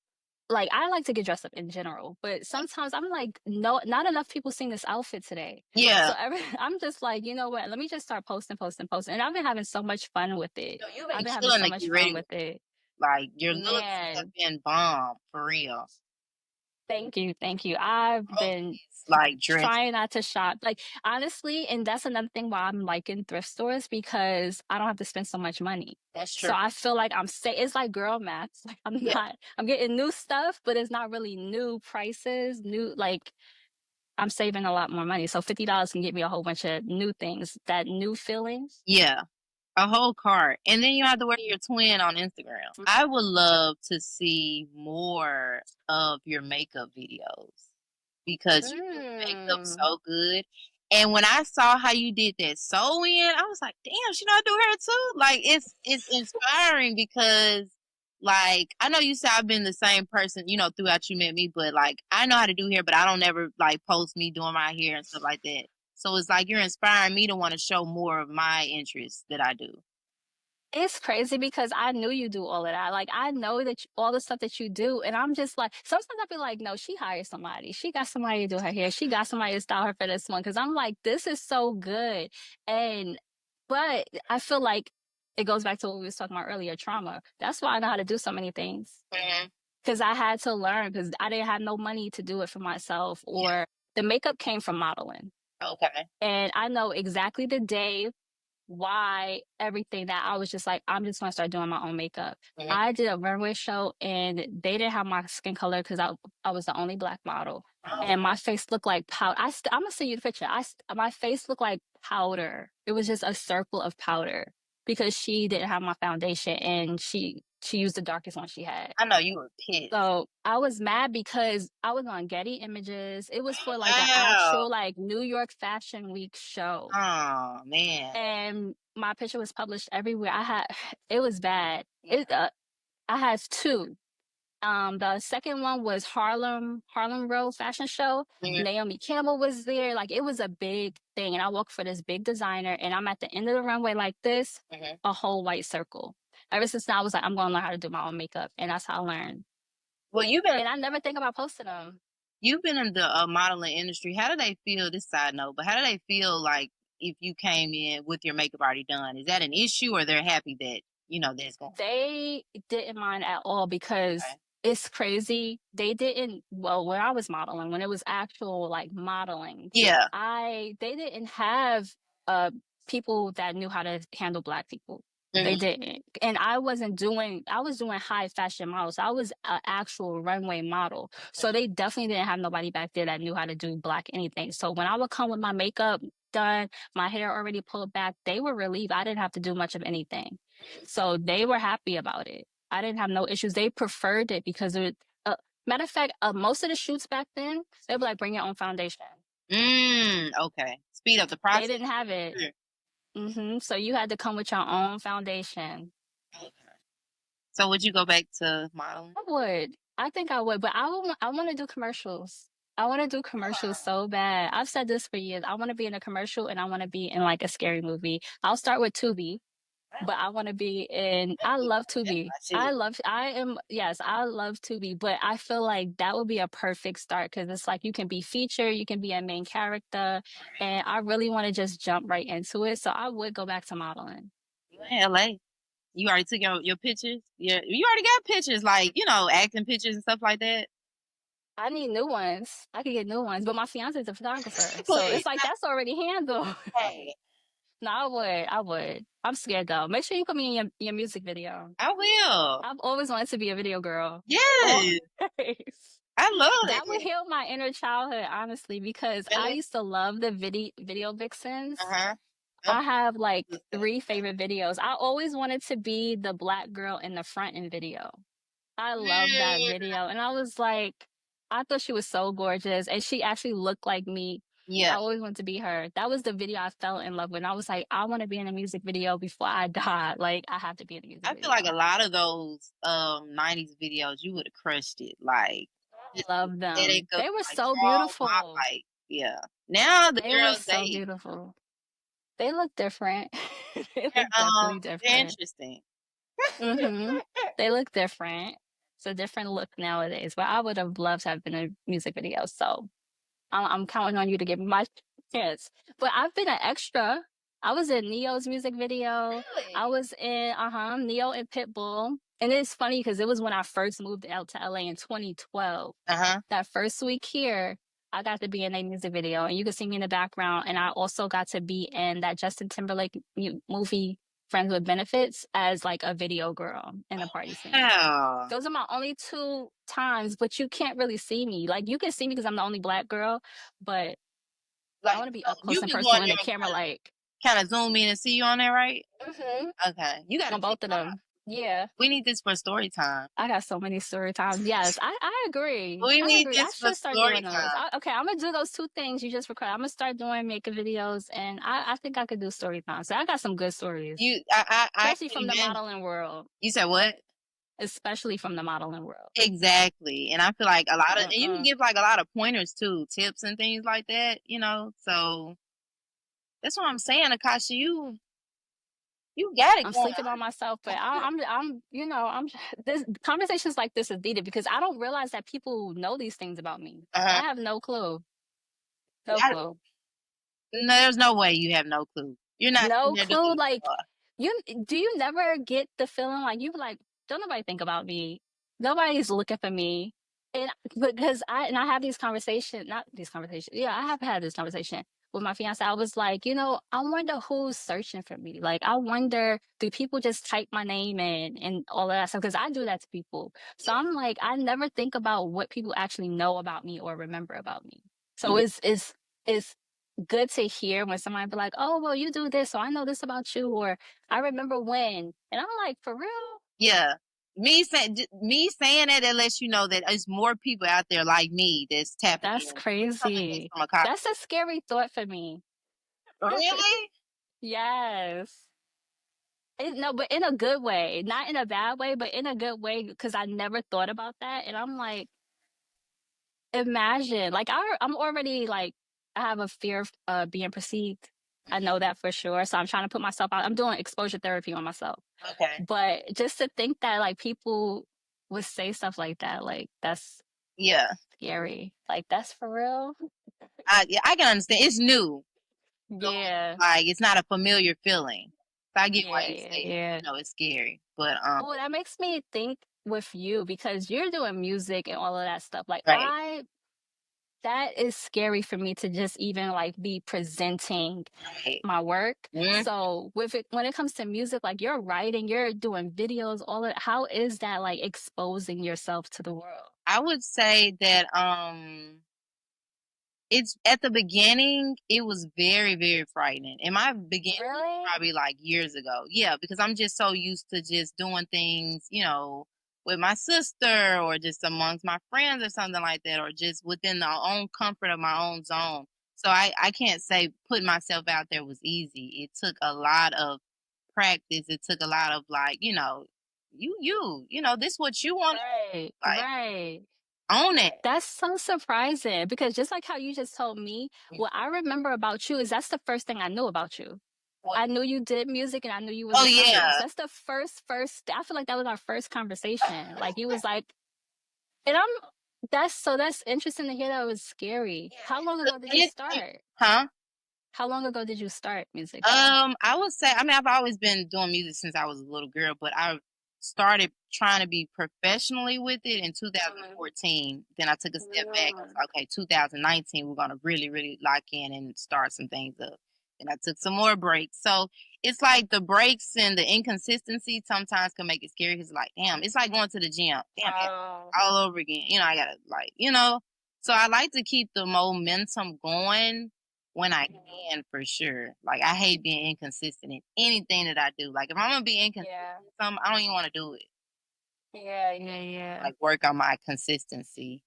like I like to get dressed up in general, but sometimes I'm like, no, not enough people seen this outfit today. Yeah, So I'm just like, you know what? Let me just start posting, posting, posting. And I've been having so much fun with it. no, you've I've been been having killing so to much get fun ready with with it. like your looks have Man, been bomb for real. thank you, thank you. I've been Always like dress. trying not to shop. Like honestly, and that's another thing why I'm liking thrift stores because I don't have to spend so much money. That's So true. I feel like it's like girl math. Like Yeah, I'm getting new stuff, but it's not really new prices, new like I'm saving a lot more money. So $50 can get me a whole bunch of new things. That new feeling. yeah. A whole cart. And then you have to wear your twin on Instagram. I would love to see more of your makeup videos because you do makeup Mm. so good. And when I saw how you did that sew in, I was like, damn, she know how to do hair too. Like it's inspiring because like I know you said I've been the same person, throughout you met me, but like I know how to do hair, but I don't ever like post me doing my hair and stuff like that. So it's like you're inspiring me to want to show more of my interests that I do. It's crazy because I knew you do all of that. Like I know that all the stuff that you do, and I'm just like sometimes I'll be like, no, she hired somebody. She got somebody to do her hair. She got somebody to style her for this one. Because I'm like, this is so good, and but I feel like it goes back to what we was talking about earlier, trauma. That's why I know how to do so many things. Mm-hmm. Because I had to learn because I didn't have no money to do it for myself, Yeah. or the makeup came from modeling. Okay. And I know exactly the day, why, everything, that I was just like, I'm just gonna start doing my own makeup. Mm-hmm. I did a runway show and they didn't have my skin color because I was the only black model. And my face looked like powder. I'm gonna send you the picture. My face looked like powder. It was just a circle of powder because she didn't have my foundation and she used the darkest one she had. I know you were pissed. So I was mad because I was on Getty Images. It was for like an Wow. actual like New York Fashion Week show. Oh man. And my picture was published everywhere. It was bad. Yeah. I had two. The second one was Harlem Road Fashion Show. Mm-hmm. Naomi Campbell was there. Like it was a big thing. And I worked for this big designer and I'm at the end of the runway like this, Mm-hmm. a whole white circle. Ever since then, I was like, I'm gonna learn how to do my own makeup. And that's how I learned. Well, And I never think about posting them. you've been in the modeling industry. How do they feel? This side note, but how do they feel like if you came in with your makeup already done? Is that an issue, or they're happy that that's going? They didn't mind at all because Okay. it's crazy. They didn't, well, when I was modeling, when it was actual like modeling, Yeah. they didn't have people that knew how to handle black people. They Mm-hmm. didn't. And I was doing high fashion models. I was an actual runway model. So they definitely didn't have nobody back there that knew how to do black anything. So when I would come with my makeup done, my hair already pulled back, they were relieved. I didn't have to do much of anything. So they were happy about it. I didn't have no issues. They preferred it because matter of fact, most of the shoots back then, they were like, bring your own foundation. Okay. Speed up the They process. didn't have it. So you had to come with your own foundation. Okay. So would you go back to modeling? I would. I think I would, but I want to do commercials. I want to do commercials so bad. I've said this for years. I want to be in a commercial and I want to be in like a scary movie. I'll start with Tubi. But I want to be in, I love Tubi. I love Tubi, but I feel like that would be a perfect start because it's like you can be featured, you can be a main character, and I really want to just jump right into it. So I would go back to modeling. You in LA. You already took your pictures? Yeah, you already got pictures, like, acting pictures and stuff like that. I need new ones. I could get new ones, but my fiance is a photographer. So Please. it's like that's already handled. Hey, No, I would. I'm scared though. Make sure you put me in your music video. I will. I've always wanted to be a video girl. Yes. Always. I love That it. would heal my inner childhood, honestly, because I Really? used to love the video vixens. Uh-huh. I have like 3 favorite videos. I always wanted to be the black girl in the front in video. I love that video. And I was like, I thought she was so gorgeous and she actually looked like me. I Yeah. always wanted to be her. That was the video I fell in love with. And I was like, I want to be in a music video before I die. Like, I have to be in a music I video. feel like a lot of those 90s videos, you would have crushed it. Like, I love them. they They were like, so trauma, beautiful. like, yeah. Now the They were girls, so beautiful. They look different. They look they're definitely they're different. interesting. They look different. It's a different look nowadays. But I would have loved to have been in a music video. So I'm counting on you to give me my chance. But I've been an extra. I was in Neo's music video. I Really? was in Neo and Pitbull. And it's funny because it was when I first moved out to LA in 2012. Uh-huh. That first week here, I got to be in a music video, and you can see me in the background. And I also got to be in that Justin Timberlake movie, Friends with Benefits, as like a video girl in the party scene. Wow. Those are my only 2 times, but you can't really see me. Like you can see me because I'm the only black girl, but Like, I want to be up close you and can go personal on in the there camera, like kind of zoom in and see you on there, right? mm-hmm. Okay. You got on both of them. Yeah. We need this for story time. I got so many story times. Yes, I agree. We I need agree. I this for should start story doing those. time. Okay, I'm gonna do those 2 things you just recorded. I'm gonna start doing makeup videos, and I think I could do story time. So I got some good stories, especially can from the imagine. modeling world. You said what? Especially from the modeling world. Exactly. And I feel like a lot of, and you can give like a lot of pointers too, tips and things like that, so that's what I'm saying, Acacia, you got it I'm going sleeping on myself, but this conversations like this is needed because I don't realize that people know these things about me. I have no clue. No clue. No, there's no way you have no clue. You're not No sitting there clue. doing Like do you never get the feeling like you like, don't nobody think about me. Nobody's looking for me. And because I have these conversations, not these conversations. Yeah, I have had this conversation with my fiance. I was like, I wonder who's searching for me. Like, I wonder, do people just type my name in and all of that stuff? Because I do that to people. So I'm like, I never think about what people actually know about me or remember about me. So Yeah. it's good to hear when somebody be like, "Oh, well, you do this, so I know this about you," or "I remember when," and I'm like, "For real?" Yeah. Me saying that, it lets you know that there's more people out there like me that's tapping That's in. Coming in crazy. from a cop. That's a scary thought for me. Really? Yes. No, but in a good way, not in a bad way, but in a good way, because I never thought about that, and I'm like, imagine, like I'm already like I have a fear of being perceived. I know that for sure. So I'm trying to put myself out. I'm doing exposure therapy on myself. Okay. But just to think that like people would say stuff like that, like that's Yeah. scary. Like that's for real. Yeah, I can understand. It's new. So Yeah. like it's not a familiar feeling. So I get why Yeah, you yeah, say, yeah. it's scary. But Oh, that makes me think with you because you're doing music and all of that stuff. Like right. that is scary for me to just even like be presenting Right. my work. Mhm. So with it when it comes to music, like you're writing, you're doing videos, all of how is that like exposing yourself to the world? I would say that it's at the beginning, it was very, very frightening. In my beginning, Really? probably like years ago. Yeah, because I'm just so used to just doing things, with my sister or just amongst my friends or something like that, or just within the own comfort of my own zone. So I can't say putting myself out there was easy. It took a lot of practice. It took a lot of like, this what you want, Right, like right. own it. That's so surprising because just like how you just told me, what I remember about you is that's the first thing I knew about you. What? I knew you did music and I knew you was Oh an artist. yeah. That's the first I feel like that was our first conversation. Like you was like and that's interesting to hear that it was scary. How long The ago did you funniest thing, start? huh? How long ago did you start music though? I would say, I mean, I've always been doing music since I was a little girl, but I started trying to be professionally with it in Mhm. 2014. Then I took a step back. I was Mm. like, okay, 2019, we're gonna really, really lock in and start some things up. And I took some more breaks. So it's like the breaks and the inconsistency sometimes can make it scary because, like, damn, it's like going to the gym. Damn, it Oh, all over again. I gotta like, So I like to keep the momentum going when I mhm. can, for sure. Like I hate being inconsistent in anything that I do. Like if I'm gonna be inconsistent Yeah. in something, I don't even want to do it. Yeah, yeah, yeah. Like work on my consistency.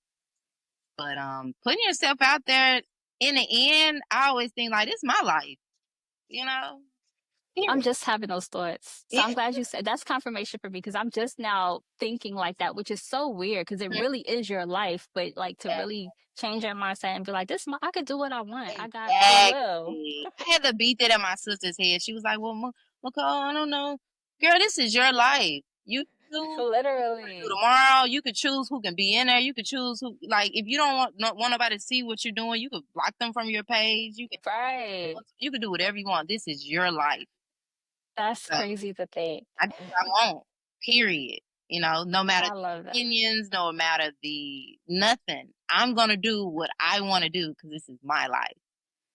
But putting yourself out there, in the end, I always think like this is my life, you know? I'm Period. just having those thoughts. So Yeah. I'm glad you said that's confirmation for me because I'm just now thinking like that, which is so weird because it really is your life. But like to really change your mindset and be like, I could do what I want. I got free will. Exactly. I had to beat that at my sister's head. She was like, "Well, McCall, I don't know, girl. This is your life. You choose what to do Literally. tomorrow. You could choose who can be in there. You could choose who. Like, if you don't want nobody to see what you're doing, you could block them from your page. Right. You could do whatever you want. This is your life. That's So crazy to think. I do what I want. Period. No matter I love the that. opinions, no matter the nothing. I'm gonna do what I want to do because this is my life.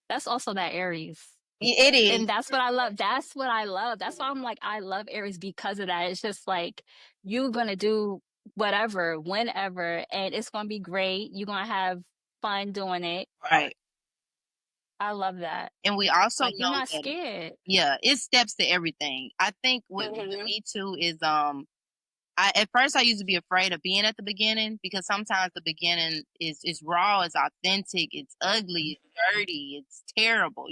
That's also that Aries. It is. And that's what I love. That's what I love. That's why I'm like, I love Aries because of that. It's just like you're gonna do whatever, whenever, and it's gonna be great. You're gonna have fun doing it. Right. I love that. And we also Like you're know not that, scared. yeah, it steps to everything. I think with Hmm. me too is I at first I used to be afraid of being at the beginning because sometimes the beginning is raw, it's authentic, it's ugly, it's dirty, it's terrible.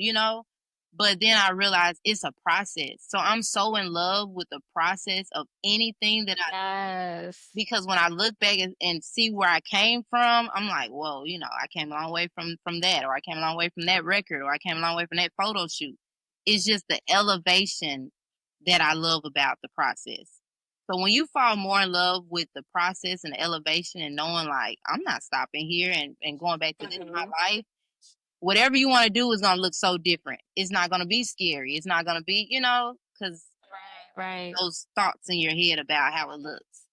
But then I realized it's a process. So I'm so in love with the process of anything that I Yes. because when I look back and see where I came from, I'm like, whoa, I came a long way from that, or I came a long way from that record, or I came a long way from that photo shoot. It's just the elevation that I love about the process. So when you fall more in love with the process and the elevation and knowing like I'm not stopping here and going back to this Hmm. my life, whatever you want to do is gonna look so different. It's not gonna be scary. It's not gonna be, because Right. those thoughts in your head about how it looks.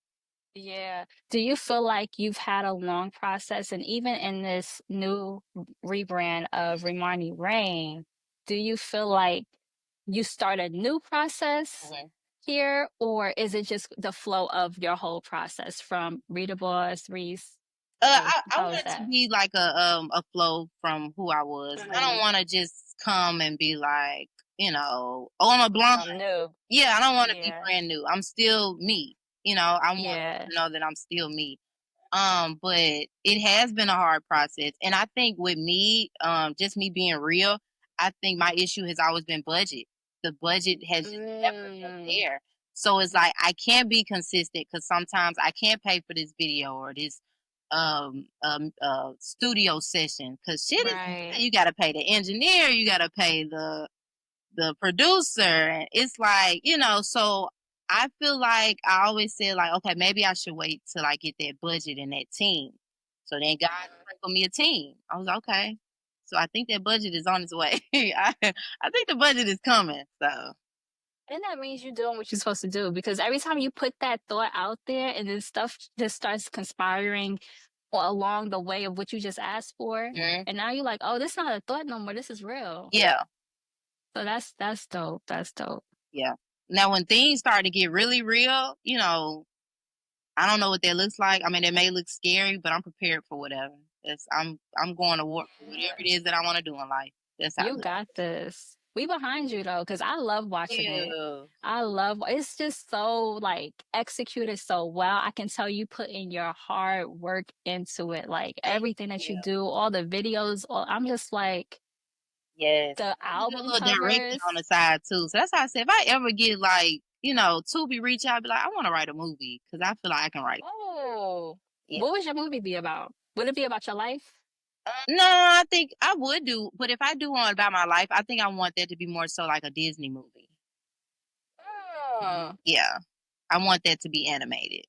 Yeah. Do you feel like you've had a long process, and even in this new rebrand of Remarni Rain, do you feel like you start a new process Mhm. here, or is it just the flow of your whole process from Rita Boss, Reese? I How want is it to that? be like a flow from who I was. I don't Mhm. want to just come and be like, oh, I'm a blonde. I'm new. Yeah, I don't want to be Yeah. brand new. I'm still me. I want Yeah. to know that I'm still me. But it has been a hard process. And I think with me, just me being real, I think my issue has always been budget. The budget has just never been Mm. there. So it's like I can't be consistent because sometimes I can't pay for this video or this studio session because shit is Right. you gotta pay the engineer, you gotta pay the producer, and it's like, so I feel like I always said like, okay, maybe I should wait till I get that budget and that team. So then God sprinkled me a team. I was like, okay. So I think that budget is on its way. I think the budget is coming. So And that means you're doing what you're supposed to do, because every time you put that thought out there and then stuff just starts conspiring along the way of what you just asked for, mhm, and now you're like, oh, this is not a thought no more. This is real. yeah, So that's dope. That's dope. yeah. Now when things start to get really real, I don't know what that looks like. I mean, it may look scary, but I'm prepared for whatever. I'm going to war for whatever it is that I want to do in life. That's how I You look. got this. We behind you though, because I love watching it. Yeah. I love it's just so like executed so well. I can tell you put in your hard work into it. Like Thank everything that you you. do, all the videos, I'm just like Yes. the I do a album little directing covers. on the side too. So that's how I said if I ever get like, Tubi reach out, I'd be like, I want to write a movie because I feel like I can write. Oh, Yeah. what would your movie be about? Would it be about your life? No, I think I would do, but if I do one about my life, I think I want that to be more so like a Disney movie. Oh, Yeah. I want that to be animated.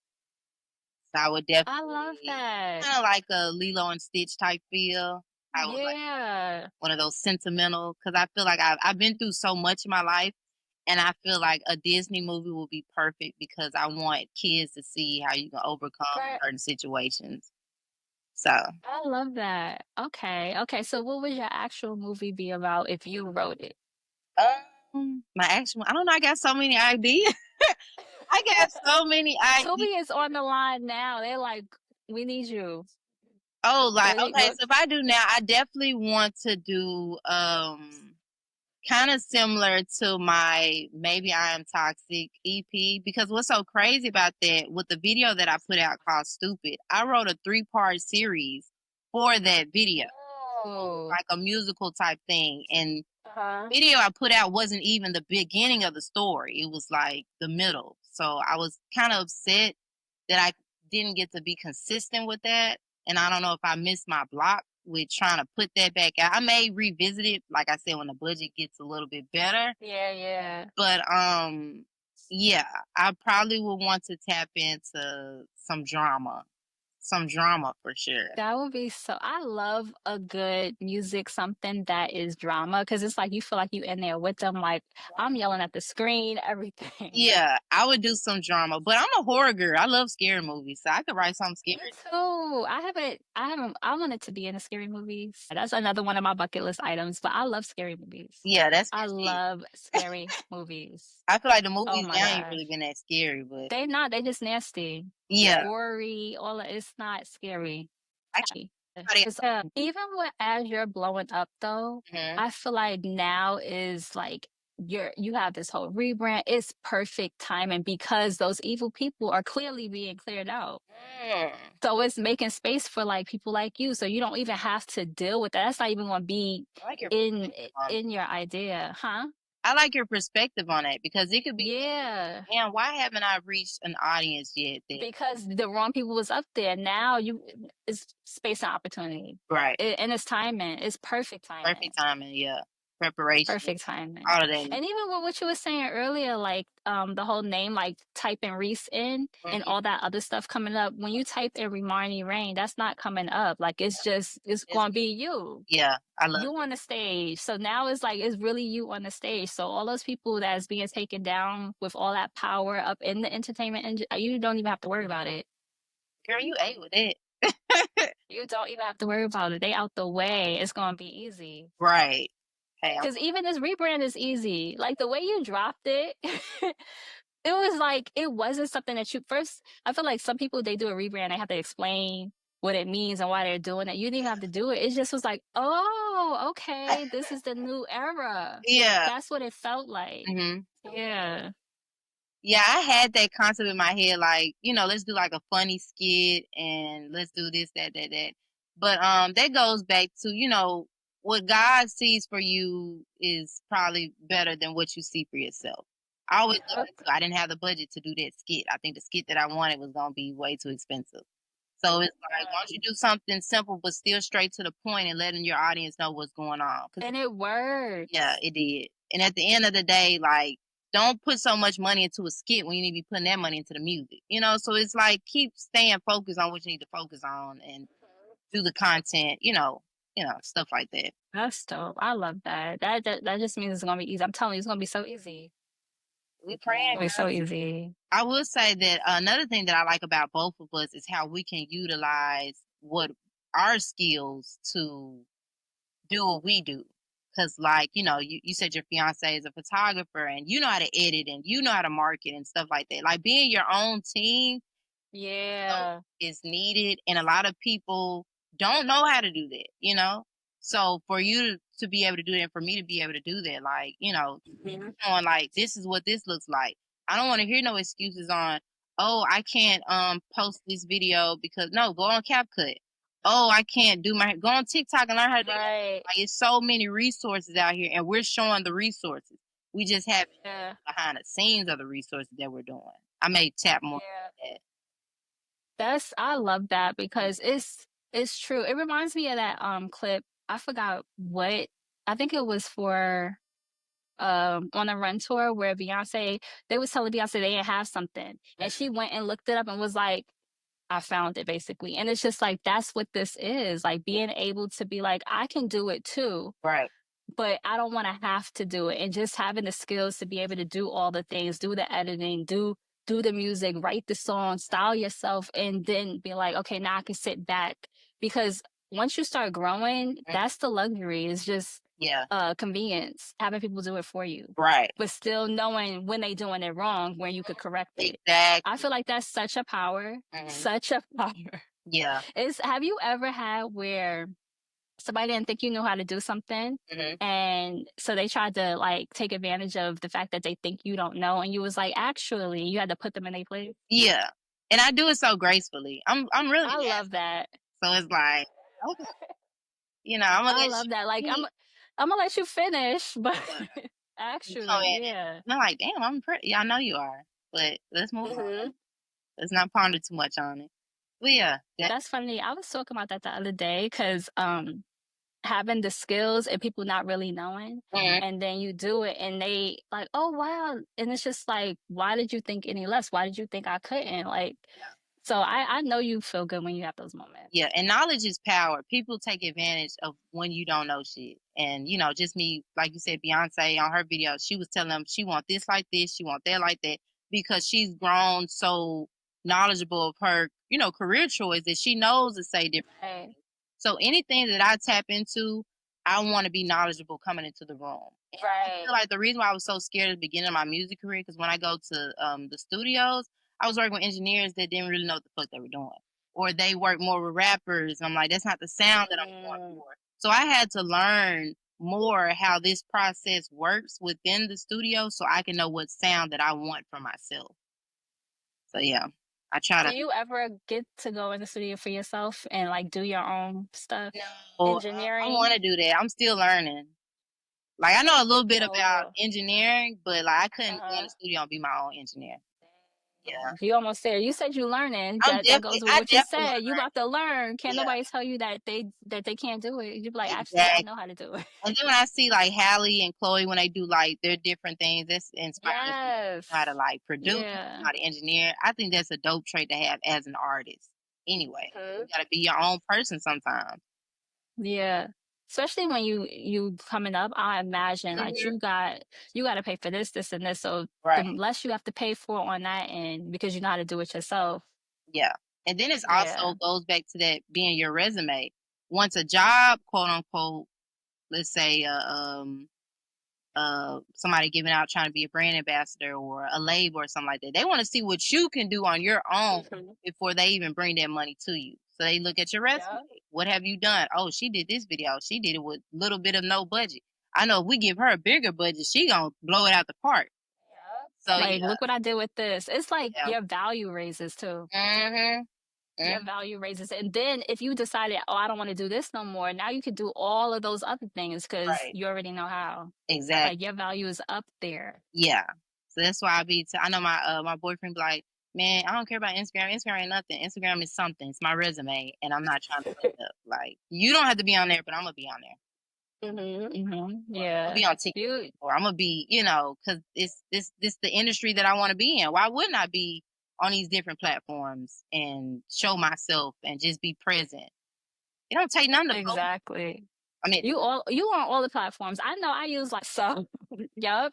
So I would I love definitely that. kind of like a Lilo and Stitch type feel. I would like Yeah. one of those sentimental because I feel like I've been through so much in my life, and I feel like a Disney movie will be perfect because I want kids to see how you can overcome Right. certain situations. So, I love that. Okay. Okay. So what would your actual movie be about if you wrote it? my actual, I don't know. I got so many ideas. I got so many ideas. Tubi is on the line now. They're like, we need you. Oh, like okay. What? So if I do now, I definitely want to do kind of similar to my Maybe I Am Toxic EP because what's so crazy about that with the video that I put out called Stupid, I wrote a 3-part series for that video, Oh. like a musical type thing. And Uh-huh. video I put out wasn't even the beginning of the story. It was like the middle. So I was kind of upset that I didn't get to be consistent with that. And I don't know if I missed my block with trying to put that back out. I may revisit it, like I said, when the budget gets a little bit better. Yeah, yeah. But yeah, I probably would want to tap into some drama. Some drama for sure. That would be so. I love a good music, something that is drama, because it's like you feel like you in there with them. Like I'm yelling at the screen, everything. Yeah, I would do some drama, but I'm a horror girl. I love scary movies, so I could write something Me scary. too. I wanted to be in a scary movies. That's another one of my bucket list items, but I love scary movies. Yeah, that's I my shit. love scary movies. I feel like the Oh movies my now ain't really gosh. been that scary, but They just nasty. yeah, Gory, all of it's not scary. I try It's, even with as you're blowing up though, to. I feel like now is like you have this whole rebrand. It's perfect timing because those evil people are clearly being cleared out. Mm. So it's making space for like people like you. So you don't even have to deal with that. That's not even gonna be I like your in perspective on it. in your idea, huh? I like your perspective on it because it could be, Yeah. man, why haven't I reached an audience yet? Because the wrong people was up there. Now it's space and opportunity. Right, And it's timing. It's perfect timing. perfect timing. Yeah, preparation, Perfect timing. all of that. And even with what you were saying earlier, like the whole name, like typing Reese in and Mhm. all that other stuff coming up. When you type in Remarni Rain, that's not coming up. Like it's It's gonna be you. yeah, I love You on the stage. So now it's like it's really you on the stage. So all those people that's being taken down with all that power up in the entertainment you don't even have to worry about it. girl, you ate with it. You don't even have to worry about it. They out the way. It's gonna be easy. Right. Hey, I'm Because even this rebrand is easy. Like the way you dropped it, it was like it wasn't something that you first. I feel like some people they do a rebrand, they have to explain what it means and why they're doing it. You didn't even have to do it. It just was like, oh, okay, this is the new era. yeah. That's what it felt like. Mhm. Yeah. Yeah, I had that concept in my head, like, let's do like a funny skit and let's do this, that. But that goes back to, what God sees for you is probably better than what you see for yourself. I always look Yep. into I didn't have the budget to do that skit. I think the skit that I wanted was gonna be way too expensive. So it's like, why don't you do something simple but still straight to the point and letting your audience know what's going on? 'Cause And it yeah, works. it did. And at the end of the day, like, don't put so much money into a skit when you need to be putting that money into the music. So it's like keep staying focused on what you need to focus on and do the content, stuff like that. That's dope. I love that. That just means it's gonna be easy. I'm telling you, it's gonna be so easy. We It's praying. gonna be so easy. I will say that another thing that I like about both of us is how we can utilize what our skills to do what we do. Cause like, you said your fiance is a photographer and you know how to edit and you know how to market and stuff like that. Like being your own team Yeah. is needed and a lot of people don't know how to do that. So for you to be able to do that and for me to be able to do that, like, Mhm. on like this is what this looks like. I don't want to hear no excuses on, oh, I can't post this video because no, go on CapCut. Oh, I can't go on TikTok and learn how to do that. Right. Like it's so many resources out here and we're showing the resources. We just have Yeah. behind the scenes of the resources that we're doing. I may tap more Yeah. on that. I love that because it's true. It reminds me of that clip. I forgot what I think it was for on a run tour where Beyonce they was telling Beyonce they didn't have something. And she went and looked it up and was like, I found it basically. And it's just like that's what this is. Like being able to be like, I can do it too, Right. but I don't want to have to do it. And just having the skills to be able to do all the things, do the editing, do the music, write the song, style yourself, and then be like, okay, now I can sit back. Because once you start growing, Mm, that's the luxury. It's just yeah. convenience, having people do it for you. Right. But still knowing when they doing it wrong, when you could correct it. I Exactly. feel like that's such a power. Mhm. Such a power. Yeah. Have you ever had where somebody didn't think you knew how to do something Hmm. and so they tried to like take advantage of the fact that they think you don't know and you was like actually you had to put them in their place? Yeah. And I do it so gracefully. I'm really I love natural. that. So it's like, okay, I'm gonna I let love that. Like you I'm gonna let you finish, but yeah, go actually, at it. yeah. And I'm like, damn, I'm pretty. Yeah, I know you are. But let's move on. Hmm. Let's not ponder too much on it. But yeah, That's funny. I was talking about that the other day because having the skills and people not really knowing mhm. and then you do it and they like, oh wow, and it's just like, why did you think any less? Why did you think I couldn't? Like, so I know you feel good when you have those moments. Yeah, and knowledge is power. People take advantage of when you don't know shit. And just me, like you said, Beyonce on her video, she was telling them she want this like this, she want that like that, because she's grown so knowledgeable of her, career choice that she knows to say different. Right. So anything that I tap into, I want to be knowledgeable coming into the room. And I Right. feel like the reason why I was so scared at the beginning of my music career, because when I go to the studios, I was working with engineers that didn't really know what the fuck they were doing. Or they work more with rappers. I'm like, that's not the sound that I'm going Mm. for. So I had to learn more how this process works within the studio so I can know what sound that I want for myself. So yeah, I try Do to. you ever get to go in the studio for yourself and like do your own stuff? No, I Engineering? want to do that. I'm still learning. Like I know a little bit about Oh. engineering, but like I couldn't go in Uh-huh. the studio and be my own engineer. Yeah. You almost there. You said you learning. I'm That definitely goes with I what you definitely said. wanna You learn. about to learn. Can't Yeah, nobody tell you that they can't do it. You be like, actually, I exactly. know how to do it. And then when I see like Hallie and Chloe when they do like their different things, this inspires me to know how to Yes. like produce, Yeah. how to engineer. I think that's a dope trait to have as an artist. Anyway, you Mhm. gotta be your own person sometimes. Yeah. Especially when you coming up, I imagine like Mhm. you got to pay for this, and this. So the Right. less you have to pay for on that end because you know how to do it yourself. Yeah. And then it's Yeah. also goes back to that being your resume. Once a job, quote unquote, let's say somebody giving out trying to be a brand ambassador or a label or something like that. They want to see what you can do on your own Mhm. before they even bring that money to you. So they look at your resume. Yeah. What have you done? Oh, she did this video. She did it with a little bit of no budget. I know if we give her a bigger budget, she gonna blow it out the park. So Like, yeah, look what I did with this. It's like yeah. your value raises too. Mhm. Your Mhm. value raises. And then if you decided, oh, I don't want to do this no more, now you could do all of those other things because Right. you already know how. Exactly. Like your value is up there. Yeah. So that's why I know my boyfriend be like, man, I don't care about Instagram. Instagram ain't nothing. Instagram is something. It's my resume, and I'm not trying to play it up. Like you don't have to be on there, but I'm gonna be on there. I'm gonna Yeah. be on TikTok, You or I'm gonna be, because it's this the industry that I want to be in. Why wouldn't I be on these different platforms and show myself and just be present? It don't take nothing to post. exactly. I mean, You on all the platforms. I know I use like so. Yup.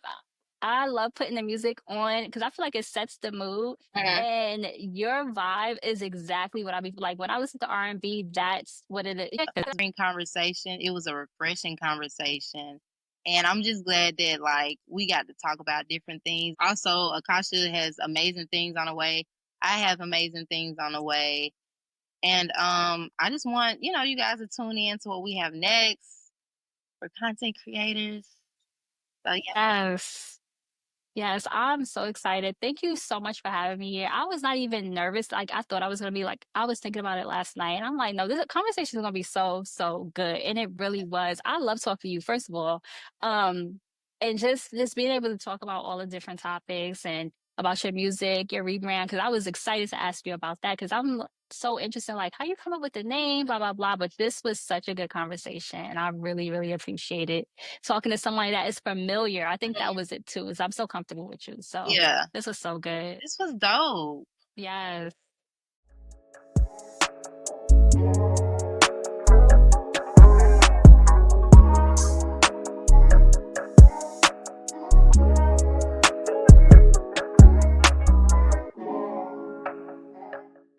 I love putting the music on because I feel like it sets the mood. mhm. And your vibe is exactly what I be like when I listen to R&B. That's what it is. Yeah, 'cause Great conversation. It was a refreshing conversation. And I'm just glad that like we got to talk about different things. Also, Acacia has amazing things on the way. I have amazing things on the way. And I just want, you guys to tune in to what we have next for content creators. So yeah. Yes. Yes, I'm so excited. Thank you so much for having me here. I was not even nervous. Like I thought I was gonna be like I was thinking about it last night and I'm like, no, this conversation is gonna be so, so good. And it really was. I love talking to you, first of all. Um, and just being able to talk about all the different topics and about your music, your rebrand, because I was excited to ask you about that because I'm so interested, like how you come up with the name, blah, blah, blah. But this was such a good conversation and I really, really appreciate it talking to someone that is familiar. I think that Mhm. was it too, is I'm so comfortable with you. So Yeah. this was so good. This was dope. Yes.